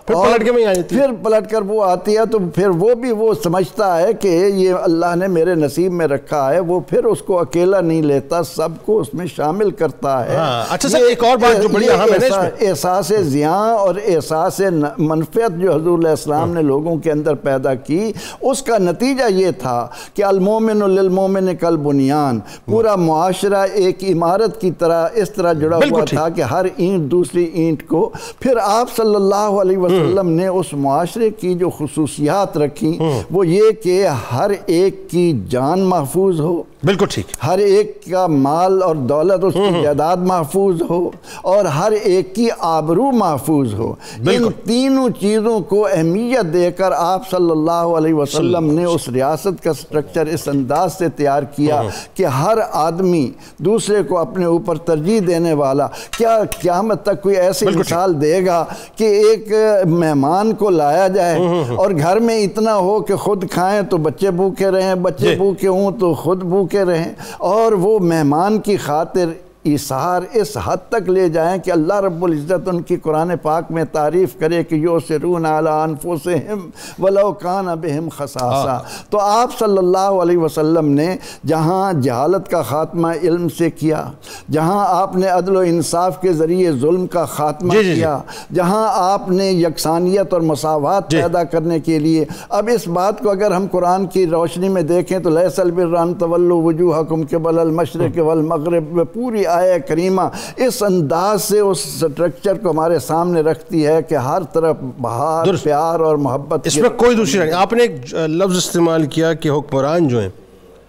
پھر پلٹ کر وہ آتی ہے تو پھر وہ بھی وہ سمجھتا ہے کہ یہ اللہ نے میرے نصیب میں رکھا ہے، وہ پھر اس کو اکیلا نہیں لیتا، سب کو اس میں شامل کرتا ہے. اچھا سر، ایک اور بات جو بڑی اہم ہے نا، احساس زیاں اور احساس منفعت جو حضور علیہ السلام نے لوگوں کے اندر پیدا کی، اس کا نتیجہ یہ تھا کہ المومن للمومن کالبنیان، پورا معاشرہ ایک عمارت کی طرح اس طرح جڑا ہوا تھا کہ ہر اینٹ دوسری اینٹ کو. پھر آپ صلی اللہ علیہ وسلم نے اس معاشرے کی جو خصوصیات رکھی وہ یہ کہ ہر ایک کی جان محفوظ ہو، بالکل ٹھیک، ہر ایک کا مال اور دولت اس کی جائیداد محفوظ ہو اور ہر ایک کی آبرو محفوظ ہو. ان تینوں چیزوں کو اہمیت دے کر آپ صلی اللہ علیہ وسلم نے اس ریاست کا سٹرکچر اس انداز سے تیار کیا کہ ہر آدمی دوسرے کو اپنے اوپر ترجیح دینے والا. کیا قیامت تک کوئی ایسی مثال دے گا کہ ایک مہمان کو لایا جائے اور گھر میں اتنا ہو کہ خود کھائیں تو بچے بھوکے رہیں، بچے بھوکے ہوں تو خود بھوکے رہیں، اور وہ مہمان کی خاطر ایثار اس حد تک لے جائیں کہ اللہ رب العزت ان کی قرآن پاک میں تعریف کرے کہ یؤثرون علی انفسہم ولو کان بہم خصاصہ. تو آپ صلی اللہ علیہ وسلم نے جہاں جہالت کا خاتمہ علم سے کیا، جہاں آپ نے عدل و انصاف کے ذریعے ظلم کا خاتمہ کیا، جہاں آپ نے یکسانیت اور مساوات پیدا کرنے کے لیے، اب اس بات کو اگر ہم قرآن کی روشنی میں دیکھیں تو لیس البر ان تولوا وجوہکم قبل المشرق والمغرب، پوری آیہ کریمہ اس انداز سے اس سٹرکچر کو ہمارے سامنے رکھتی ہے کہ ہر طرف بہار پیار اور محبت. اس میں کوئی دوسری نہیں. آپ نے ایک لفظ استعمال کیا کہ حکمران جو ہیں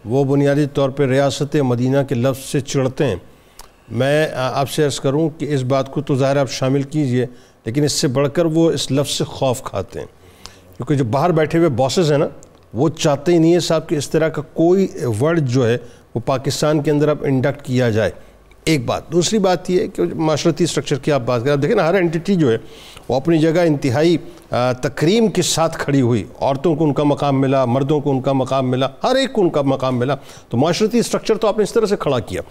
وہ بنیادی طور پہ ریاست مدینہ کے لفظ سے چڑھتے ہیں. میں آپ سے عرض کروں کہ اس بات کو تو ظاہر آپ شامل کیجئے، لیکن اس سے بڑھ کر وہ اس لفظ سے خوف کھاتے ہیں، کیونکہ جو باہر بیٹھے ہوئے باسز ہیں نا وہ چاہتے ہی نہیں ہے صاحب کہ اس طرح کا کوئی ورڈ جو ہے وہ پاکستان کے اندر اب انڈکٹ کیا جائے. ایک بات. دوسری بات یہ ہے کہ معاشرتی سٹرکچر کی آپ بات کریں، آپ دیکھیں نا ہر انٹیٹی جو ہے وہ اپنی جگہ انتہائی تکریم کے ساتھ کھڑی ہوئی. عورتوں کو ان کا مقام ملا، مردوں کو ان کا مقام ملا، ہر ایک کو ان کا مقام ملا. تو معاشرتی سٹرکچر تو آپ نے اس طرح سے کھڑا کیا.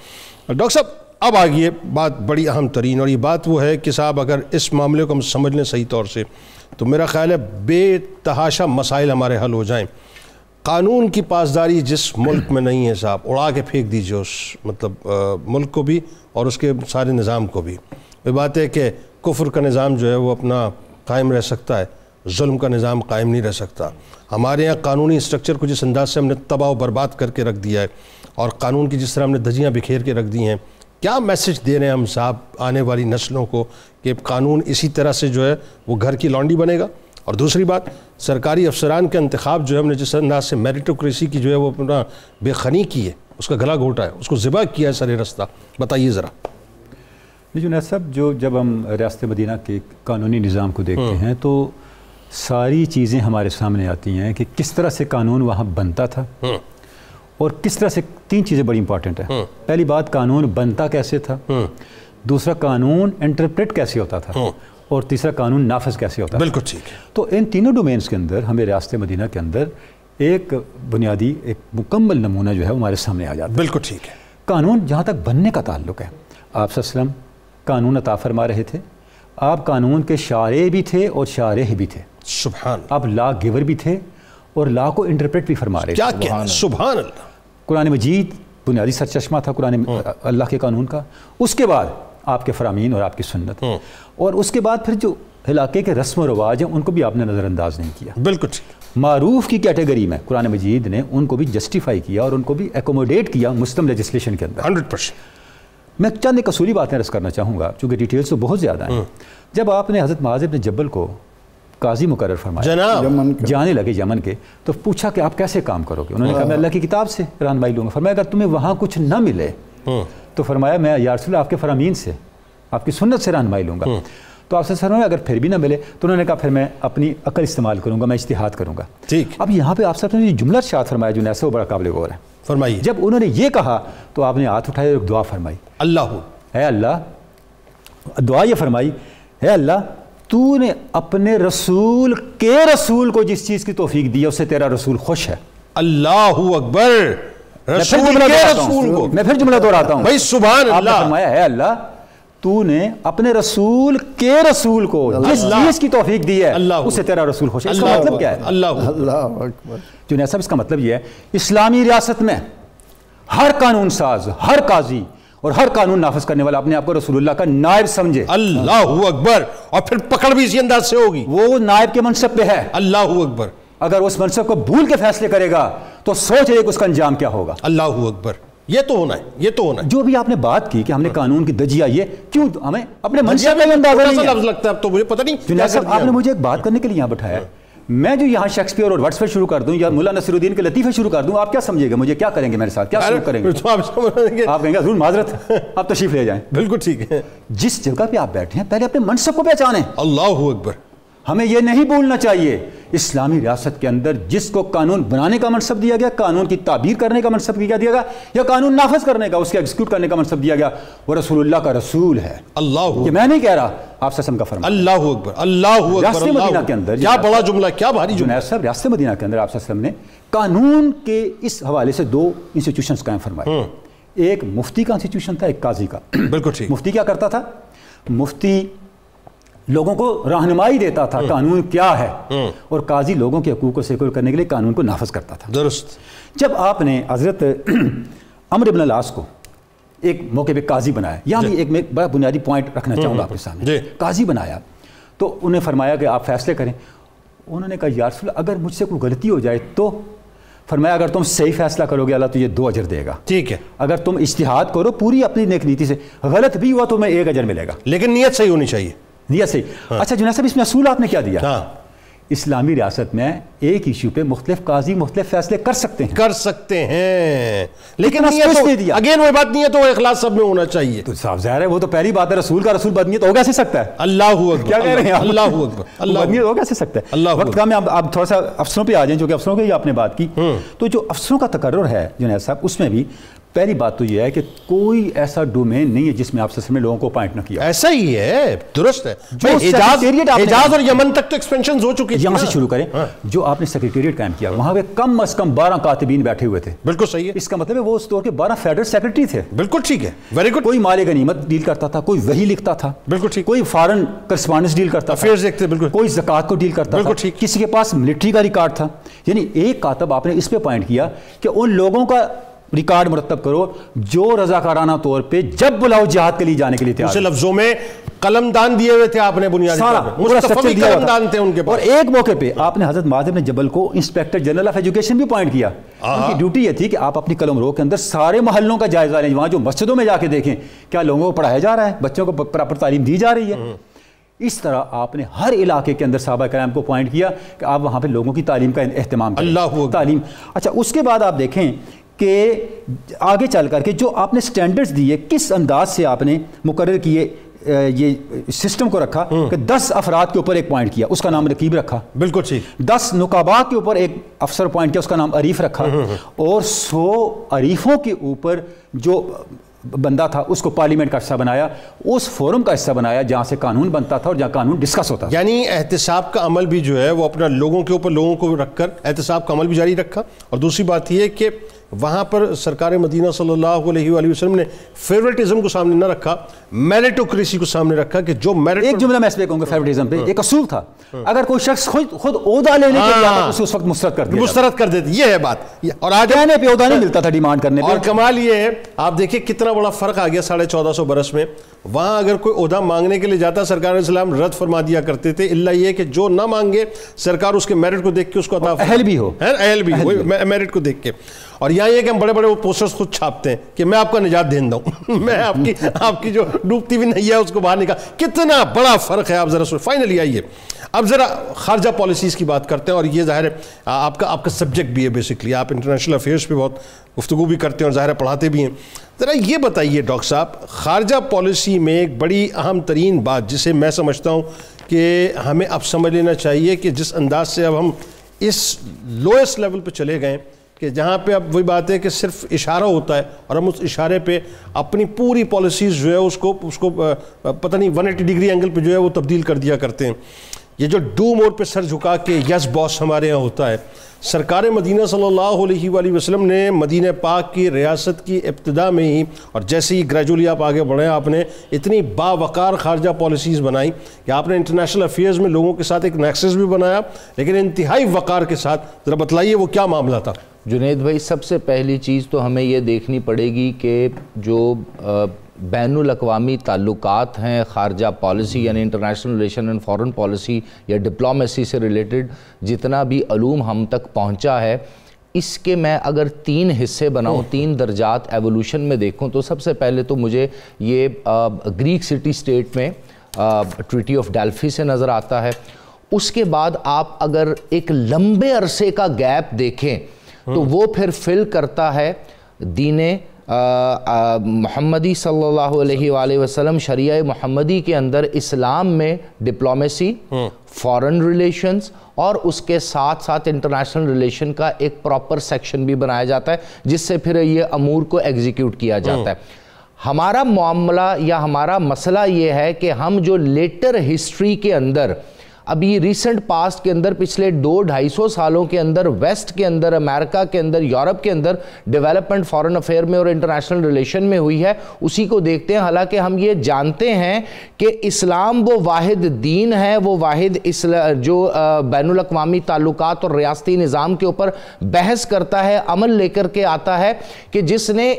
ڈاکٹر صاحب اب آگئے بات بڑی اہم ترین، اور یہ بات وہ ہے کہ صاحب اگر اس معاملے کو ہم سمجھ لیں صحیح طور سے تو میرا خیال ہے بے تحاشا مسائل ہمارے حل ہو جائیں. قانون کی پاسداری جس ملک میں نہیں ہے صاحب، اڑا کے پھینک دیجئے اس مطلب ملک کو بھی اور اس کے سارے نظام کو بھی. یہ بات ہے کہ کفر کا نظام جو ہے وہ اپنا قائم رہ سکتا ہے، ظلم کا نظام قائم نہیں رہ سکتا. ہمارے یہاں قانونی اسٹرکچر کو جس انداز سے ہم نے تباہ و برباد کر کے رکھ دیا ہے اور قانون کی جس طرح ہم نے دھجیاں بکھیر کے رکھ دی ہیں، کیا میسج دے رہے ہیں ہم صاحب آنے والی نسلوں کو کہ قانون اسی طرح سے جو ہے وہ گھر کی لانڈی بنے گا؟ اور دوسری بات، سرکاری افسران کا انتخاب جو ہے ہم نے جس انداز سے میریٹوکریسی کی جو ہے وہ اپنا بے خنی کی ہے، اس کا گلا گھوٹا ہے، اس کو ذبح کیا ہے سر رستہ. بتائیے ذرا. جنید صاحب، جب ہم ریاست مدینہ کے قانونی نظام کو دیکھتے ہیں تو ساری چیزیں ہمارے سامنے آتی ہیں کہ کس طرح سے قانون وہاں بنتا تھا اور کس طرح سے. 3 چیزیں بڑی امپورٹنٹ ہیں. پہلی بات، قانون بنتا کیسے تھا، دوسرا قانون انٹرپریٹ کیسے ہوتا تھا، اور تیسرا قانون نافذ کیسے ہوتا ہے. بالکل ٹھیک ہے. تو ان تینوں ڈومینز کے اندر ہمیں ریاست مدینہ کے اندر ایک بنیادی ایک مکمل نمونہ جو ہے ہمارے سامنے آ جاتا ہے. بالکل ٹھیک ہے. قانون جہاں تک بننے کا تعلق ہے، آپ صلی اللہ علیہ وسلم قانون عطا فرما رہے تھے. آپ قانون کے شارع بھی تھے اور شارح بھی تھے. سبحان. آپ لا گیور بھی تھے اور لا کو انٹرپریٹ بھی فرما رہے تھے. کیا سبحان اللہ. قرآن مجید بنیادی سرچشمہ تھا قرآن اللہ کے قانون کا. اس کے بعد آپ کے فرامین اور آپ کی سنت، اور اس کے بعد پھر جو علاقے کے رسم و رواج ہیں ان کو بھی آپ نے نظر انداز نہیں کیا. بالکل ٹھیک. معروف کی کیٹیگری میں قرآن مجید نے ان کو بھی جسٹیفائی کیا اور ان کو بھی ایکوموڈیٹ کیا مسلم لیجسلیشن کے اندر. 100%. میں چند ایک اصولی باتیں عرض کرنا چاہوں گا چونکہ ڈیٹیلز تو بہت زیادہ ہیں. جب آپ نے حضرت معاذ بن جبل کو قاضی مقرر فرمایا، جناب جانے لگے یمن کے، تو پوچھا کہ آپ کیسے کام کرو گے؟ انہوں نے کہا میں اللہ کی کتاب سے رہنمائی لوں گا. فرمایا اگر تمہیں وہاں کچھ نہ ملے تو فرمایا میں یا رسول اللہ آپ کے فرامین سے، آپ کی سنت سے رہنمائی لوں گا. تو آپ سے فرمایا اگر پھر بھی نہ ملے تو انہوں نے کہا پھر میں اپنی عقل استعمال کروں گا، میں اجتہاد کروں گا. ٹھیک. اب یہاں پہ آپ سے نے جملہ ارشاد فرمایا جو ایسا وہ بڑا قابل غور ہے. فرمائیے. جب انہوں نے یہ کہا تو آپ نے ہاتھ اٹھائے اور دعا فرمائی. اللہ، اے اللہ، دعا یہ فرمائی، اے اللہ تو نے اپنے رسول کے رسول کو جس چیز کی توفیق دی ہے اس سے تیرا رسول خوش ہے. اللہ اکبر. رسول کے رسول کو میں پھر جملہ دہراتا ہوں بھائی. سبحان آپ نے اللہ. فرمایا اے اللہ تو نے اپنے رسول کے رسول کو جس چیز کی توفیق دی ہے اس سے تیرا رسول خوش ہے. اس کا مطلب کیا ہے؟ اللہ اکبر. جنید صاحب، اس کا مطلب یہ ہے اسلامی ریاست میں ہر قانون ساز، ہر قاضی اور ہر قانون نافذ کرنے والا اپنے آپ کو رسول اللہ کا نائب سمجھے. اللہ اکبر. اور پھر پکڑ بھی اسی انداز سے ہوگی. وہ نائب کے منصب پہ ہے. اللہ اکبر. اگر اس منصب کو بھول کے فیصلے کرے گا تو سوچ رہے کہ اس کا انجام کیا ہوگا. اللہ اکبر. یہ تو ہونا ہے، یہ تو ہونا ہے. جو بھی آپ نے بات کی کہ ہم نے قانون کی دجیا، یہ کیوں ہمیں اپنے منصب میں اندازہ نہیں ہے. لفظ لگتا ہے اب تو مجھے پتہ نہیں. جنید صاحب، آپ نے مجھے ایک بات کرنے کے لیے یہاں بٹھایا. میں جو یہاں شیکسپیئر اور ورڈسورتھ شروع کر دوں یا مولا نصیر الدین کے لطیفے شروع کر دوں، آپ کیا سمجھے گے؟ مجھے کیا کریں گے؟ میرے ساتھ کیا شروع کریں گے؟ آپ کہیں گے ضرور معذرت، آپ تشریف لے جائیں. بالکل ٹھیک ہے. جس جگہ پہ آپ بیٹھے ہیں پہلے اپنے منصب کو پہچانیں. اللہ اکبر. ہمیں یہ نہیں بھولنا چاہیے اسلامی ریاست کے اندر جس کو قانون بنانے کا منصب دیا گیا، قانون کی تعبیر کرنے کا منصب کیا دیا گیا یا قانون نافذ کرنے کا، اس کے ایگزیکیوٹ کرنے کا منصب دیا گیا، وہ رسول اللہ کا رسول ہے. اللہ، یہ میں نہیں کہہ رہا، آپ سسم کا فرمان. اللہ اکبر. اللہ اکبر. ریاست مدینہ کے اندر کیا بڑا جملہ، کیا بھاری جملہ. جنید صاحب، ریاست مدینہ کے اندر آپ وسلم نے قانون کے اس حوالے سے 2 انسٹیٹیوشنز قائم فرمائے. ایک مفتی کا انسٹیٹیوشن تھا، ایک قاضی کا. بالکل ٹھیک. مفتی کیا کرتا تھا؟ مفتی لوگوں کو رہنمائی دیتا تھا قانون کیا ہے، اور قاضی لوگوں کے حقوق کو سیکور کرنے کے لیے قانون کو نافذ کرتا تھا. درست. جب آپ نے حضرت عمرو بن العاص کو ایک موقع پہ قاضی بنایا، یہاں بھی ایک میں بڑا بنیادی پوائنٹ رکھنا چاہوں گا آپ کے سامنے. قاضی بنایا تو انہیں فرمایا کہ آپ فیصلے کریں. انہوں نے کہا یا رسول اللہ اگر مجھ سے کوئی غلطی ہو جائے تو فرمایا اگر تم صحیح فیصلہ کرو گے اللہ تجھے 2 اجر دے گا. ٹھیک ہے. اگر تم اجتہاد کرو پوری اپنی نیک نیتی سے, غلط بھی ہوا تمہیں 1 اجر ملے گا, لیکن نیت صحیح ہونی چاہیے. نیت صحیح. اچھا جنید صاحب اس میں اصول آپ نے کیا دیا؟ ہاں, اسلامی ریاست میں ایک ایشو پہ مختلف قاضی مختلف فیصلے کر سکتے ہیں لیکن اگین وہی بات نہیں ہے, تو اخلاص سب میں ہونا چاہیے. تو صاف ظاہر ہے وہ تو پہلی بات ہے, رسول کا رسول بدنیت ہو کیسے سکتا ہے؟ اللہ اکبر. کیا کہہ رہے ہیں اللہ اکبر. بدنیت ہو کیسے سکتا ہے؟ وقت کا میں آپ تھوڑا سا افسروں پہ آ جائیں, جو کہ افسروں کی آپ نے بات کی. تو جو افسروں کا تقرر ہے جنید صاحب, اس میں بھی پہلی بات تو یہ ہے کہ کوئی ایسا ڈومین نہیں ہے جس میں آپ سے نے لوگوں کو اپوائنٹ نہ کیا. ایسا ہی ہے, درست ہے. حجاز اور یمن تک تو ایکسپینشن ہو چکی. یہاں سے شروع کریں. جو آپ نے سیکریٹریٹ قائم کیا وہاں پہ کم از کم 12 کاتبین بیٹھے ہوئے تھے. بالکل صحیح ہے. اس کا مطلب ہے وہ اس دور کے 12 فیڈرل سیکریٹری تھے. بالکل ٹھیک ہے, ویری گڈ. کوئی مال غنیمت ڈیل کرتا تھا, کوئی وحی لکھتا تھا. بالکل ٹھیک. کوئی فارن کرسپانڈنس ڈیل کرتا تھا, بالکل. کوئی زکوٰۃ کو ڈیل کرتا تھا. کسی کے پاس ملٹری کا ریکارڈ تھا. یعنی ایک کاتب آپ نے اس پہ پوائنٹ کیا کہ ان لوگوں کا ریکارڈ مرتب کرو جو رضاکارانہ طور پہ جب بلاؤ جہاد کے لیے جانے کے لیے تیار. دوسرے لفظوں میں قلم دان دیے ہوئے تھے آپ نے, بنیادی مستفی قلم دان تھے ان کے پاس. اور ایک موقع پہ آپ نے حضرت معاذ بن جبل کو انسپیکٹر جنرل آف ایجوکیشن بھی پوائنٹ کیا. ان کی ڈیوٹی یہ تھی کہ آپ اپنی قلم رو کے اندر سارے محلوں کا جائزہ لیں, وہاں جو مسجدوں میں جا کے دیکھیں کیا لوگوں کو پڑھایا جا رہا ہے, بچوں کو پراپر تعلیم دی جا رہی ہے. اس طرح آپ نے ہر علاقے کے اندر صحابہ کرام کو پوائنٹ کیا کہ آپ وہاں پہ لوگوں کی تعلیم کا اہتمام کریں. اللہ تعلیم. اچھا اس کے بعد آپ دیکھیں کہ آگے چل کر کے جو آپ نے سٹینڈرڈز دیے, کس انداز سے آپ نے مقرر کیے, یہ سسٹم کو رکھا کہ 10 افراد کے اوپر ایک پوائنٹ کیا, اس کا نام رقیب رکھا. بالکل ٹھیک. 10 نقابا کے اوپر ایک افسر پوائنٹ کیا, اس کا نام عریف رکھا. اور 100 عریفوں کے اوپر جو بندہ تھا اس کو پارلیمنٹ کا حصہ بنایا, اس فورم کا حصہ بنایا جہاں سے قانون بنتا تھا اور جہاں قانون ڈسکس ہوتا تھا. یعنی احتساب کا عمل بھی جو ہے وہ اپنا لوگوں کے اوپر لوگوں کو رکھ کر احتساب کا عمل بھی جاری رکھا. اور دوسری بات یہ ہے کہ وہاں پر سرکار مدینہ صلی اللہ علیہ وآلہ وسلم نے فیوریٹزم کو سامنے نہ رکھا, میریٹوکریسی کو سامنے رکھا کہ جو میرٹ. ایک جملہ میں اس پہ کہوں گا فیوریٹزم پہ, ایک اصول تھا اگر کوئی شخص خود عہدہ لینے کے لیے آتا اسے اس وقت مسترد کر دیتے. یہ ہے بات. اور آج کہنے پہ عہدہ نہیں ملتا تھا ڈیمانڈ کرنے پہ. اور کمال یہ ہے آپ دیکھیں کتنا بڑا فرق آ گیا 1450 برس میں. وہاں اگر کوئی عہدہ مانگنے کے لیے جاتا سرکار علیہ السلام رد فرما دیا کرتے تھے, الا یہ کہ جو نہ مانگے سرکار اس کے میرٹ کو دیکھ کے اس کو عطا اہل بھی ہو, اہل بھی ہو میرٹ کو دیکھ کے. اور یہاں یہ کہ ہم بڑے بڑے پوسٹرز خود چھاپتے ہیں کہ میں آپ کا نجات دہندہ ہوں, میں آپ کی جو ڈوبتی ہوئی نیا ہے اس کو باہر نکال. کتنا بڑا فرق ہے. آپ ذرا فائنلی آئیے اب ذرا خارجہ پالیسیز کی بات کرتے ہیں, اور یہ ظاہر ہے آپ کا سبجیکٹ بھی ہے بیسکلی, آپ انٹرنیشنل افیئرس پہ بہت گفتگو بھی کرتے ہیں اور ظاہر ہے پڑھاتے بھی ہیں. ذرا یہ بتائیے ڈاکٹر صاحب, خارجہ پالیسی میں ایک بڑی اہم ترین بات جسے میں سمجھتا ہوں کہ ہمیں اب سمجھ لینا چاہیے کہ جس انداز سے اب ہم اس لوئسٹ لیول پہ چلے گئے کہ جہاں پہ اب وہی بات ہے کہ صرف اشارہ ہوتا ہے اور ہم اس اشارے پہ اپنی پوری پالیسیز جو ہے اس کو پتہ نہیں 180 ڈگری اینگل پہ جو ہے وہ تبدیل کر دیا کرتے ہیں. یہ جو ڈو مور پہ سر جھکا کے یس باس ہمارے یہاں ہوتا ہے. سرکار مدینہ صلی اللہ علیہ وآلہ وسلم نے مدینہ پاک کی ریاست کی ابتدا میں ہی اور جیسے ہی گریجولی آپ آگے بڑھیں آپ نے اتنی باوقار خارجہ پالیسیز بنائی کہ آپ نے انٹرنیشنل افیئرز میں لوگوں کے ساتھ ایک نیکسس بھی بنایا, لیکن انتہائی وقار کے ساتھ. ذرا بتلائیے وہ کیا معاملہ تھا؟ جنید بھائی, سب سے پہلی چیز تو ہمیں یہ دیکھنی پڑے گی کہ جو بین الاقوامی تعلقات ہیں, خارجہ پالیسی یعنی international relation and foreign policy یا ڈپلومیسی سے ریلیٹڈ جتنا بھی علوم ہم تک پہنچا ہے, اس کے میں اگر 3 حصے بناؤں, 3 درجات ایولوشن میں دیکھوں, تو سب سے پہلے تو مجھے یہ گریک سٹی سٹیٹ میں ٹریٹی آف ڈیلفی سے نظر آتا ہے. اس کے بعد آپ اگر ایک لمبے عرصے کا گیپ دیکھیں تو وہ پھر فل کرتا ہے دین محمدی صلی اللہ علیہ وآلہ وسلم, شریعہ محمدی کے اندر اسلام میں ڈپلومیسی, فارن ریلیشنز اور اس کے ساتھ ساتھ انٹرنیشنل ریلیشن کا ایک پراپر سیکشن بھی بنایا جاتا ہے جس سے پھر یہ امور کو ایگزیکیوٹ کیا جاتا ہے. ہمارا معاملہ یا ہمارا مسئلہ یہ ہے کہ ہم جو لیٹر ہسٹری کے اندر ابھی ریسنٹ پاسٹ کے اندر پچھلے 200-250 سالوں کے اندر ویسٹ کے اندر, امریکہ کے اندر, یورپ کے اندر ڈیولپمنٹ فارن افیئر میں اور انٹرنیشنل ریلیشن میں ہوئی ہے, اسی کو دیکھتے ہیں. حالانکہ ہم یہ جانتے ہیں کہ اسلام وہ واحد دین ہے, وہ واحد جو بین الاقوامی تعلقات اور ریاستی نظام کے اوپر بحث کرتا ہے, عمل لے کر کے آتا ہے, کہ جس نے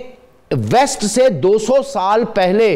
ویسٹ سے 200 سال پہلے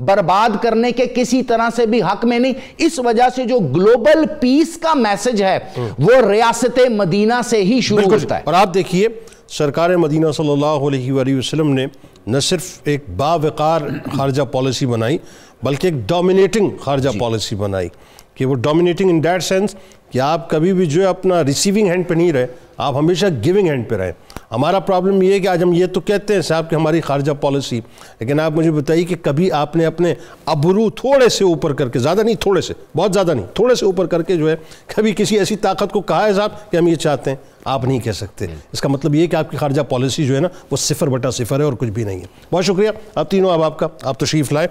برباد کرنے کے کسی طرح سے بھی حق میں نہیں. اس وجہ سے جو گلوبل پیس کا میسج ہے وہ ریاست مدینہ سے ہی شروع ہوتا ہے. اور آپ دیکھیے سرکار مدینہ صلی اللہ علیہ وآلہ وسلم نے نہ صرف ایک باوقار خارجہ پالیسی بنائی بلکہ ایک ڈومینیٹنگ خارجہ پالیسی بنائی کہ وہ ڈومینیٹنگ ان دیٹ سینس کہ آپ کبھی بھی جو ہے اپنا ریسیونگ ہینڈ پہ نہیں رہے, آپ ہمیشہ گیونگ ہینڈ پہ رہیں. ہمارا پرابلم یہ ہے کہ آج ہم یہ تو کہتے ہیں صاحب کہ ہماری خارجہ پالیسی, لیکن آپ مجھے بتائیے کہ کبھی آپ نے اپنے ابرو تھوڑے سے اوپر کر کے, زیادہ نہیں تھوڑے سے, بہت زیادہ نہیں, تھوڑے سے اوپر کر کے جو ہے کبھی کسی ایسی طاقت کو کہا ہے صاحب کہ ہم یہ چاہتے ہیں؟ آپ نہیں کہہ سکتے. اس کا مطلب یہ کہ آپ کی خارجہ پالیسی جو ہے نا وہ 0/0 ہے اور کچھ بھی نہیں ہے. بہت شکریہ آپ تینوں آپ کا, آپ تشریف لائے.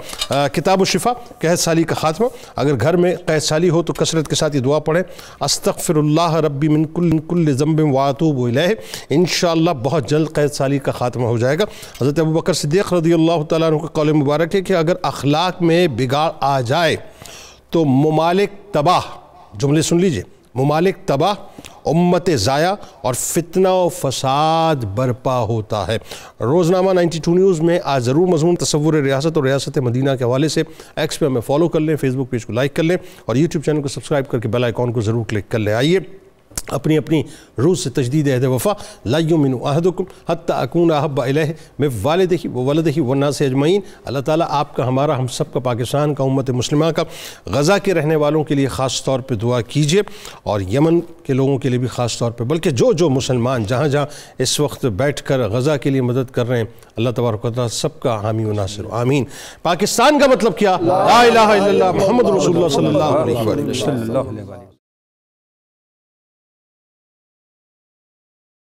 کتاب الشفا قحط سالی کا خاتمہ. اگر گھر میں قحط سالی ہو تو کثرت کے ساتھ یہ دعا پڑھیں, استغفر اللہ ربی من کل ذنب واتوب الیہ. انشاءاللہ بہت جلد قحط سالی کا خاتمہ ہو جائے گا. حضرت ابوبکر صدیق رضی اللہ تعالیٰ عنہ کا قول مبارک ہے کہ اگر اخلاق میں بگاڑ آ جائے تو ممالک تباہ, جملے سن لیجئے, ممالک تباہ, امت ضائع اور فتنہ و فساد برپا ہوتا ہے. روزنامہ 92 نیوز میں آج ضرور مضمون تصور ریاست اور ریاست مدینہ کے حوالے سے ایکس پہ ہمیں فالو کر لیں, فیس بک پیج کو لائک کر لیں اور یوٹیوب چینل کو سبسکرائب کر کے بیل آئیکن کو ضرور کلک کر لیں. آئیے اپنی اپنی روح سے تجدید عہد وفا. لا یؤمن احدکم حتی اکون احب الیہ من والدہ وولدہ والناس اجمعین. اللہ تعالیٰ آپ کا, ہمارا, ہم سب کا, پاکستان کا, امت مسلمہ کا, غزہ کے رہنے والوں کے لیے خاص طور پہ دعا کیجئے اور یمن کے لوگوں کے لیے بھی خاص طور پہ, بلکہ جو مسلمان جہاں جہاں اس وقت بیٹھ کر غزہ کے لیے مدد کر رہے ہیں, اللہ تبارک و تعالیٰ سب کا حامی و ناصر ہو. آمین. پاکستان کا مطلب کیا؟ لا الہ الا اللہ محمد رسول اللہ صلی اللہ علیہ وسلم.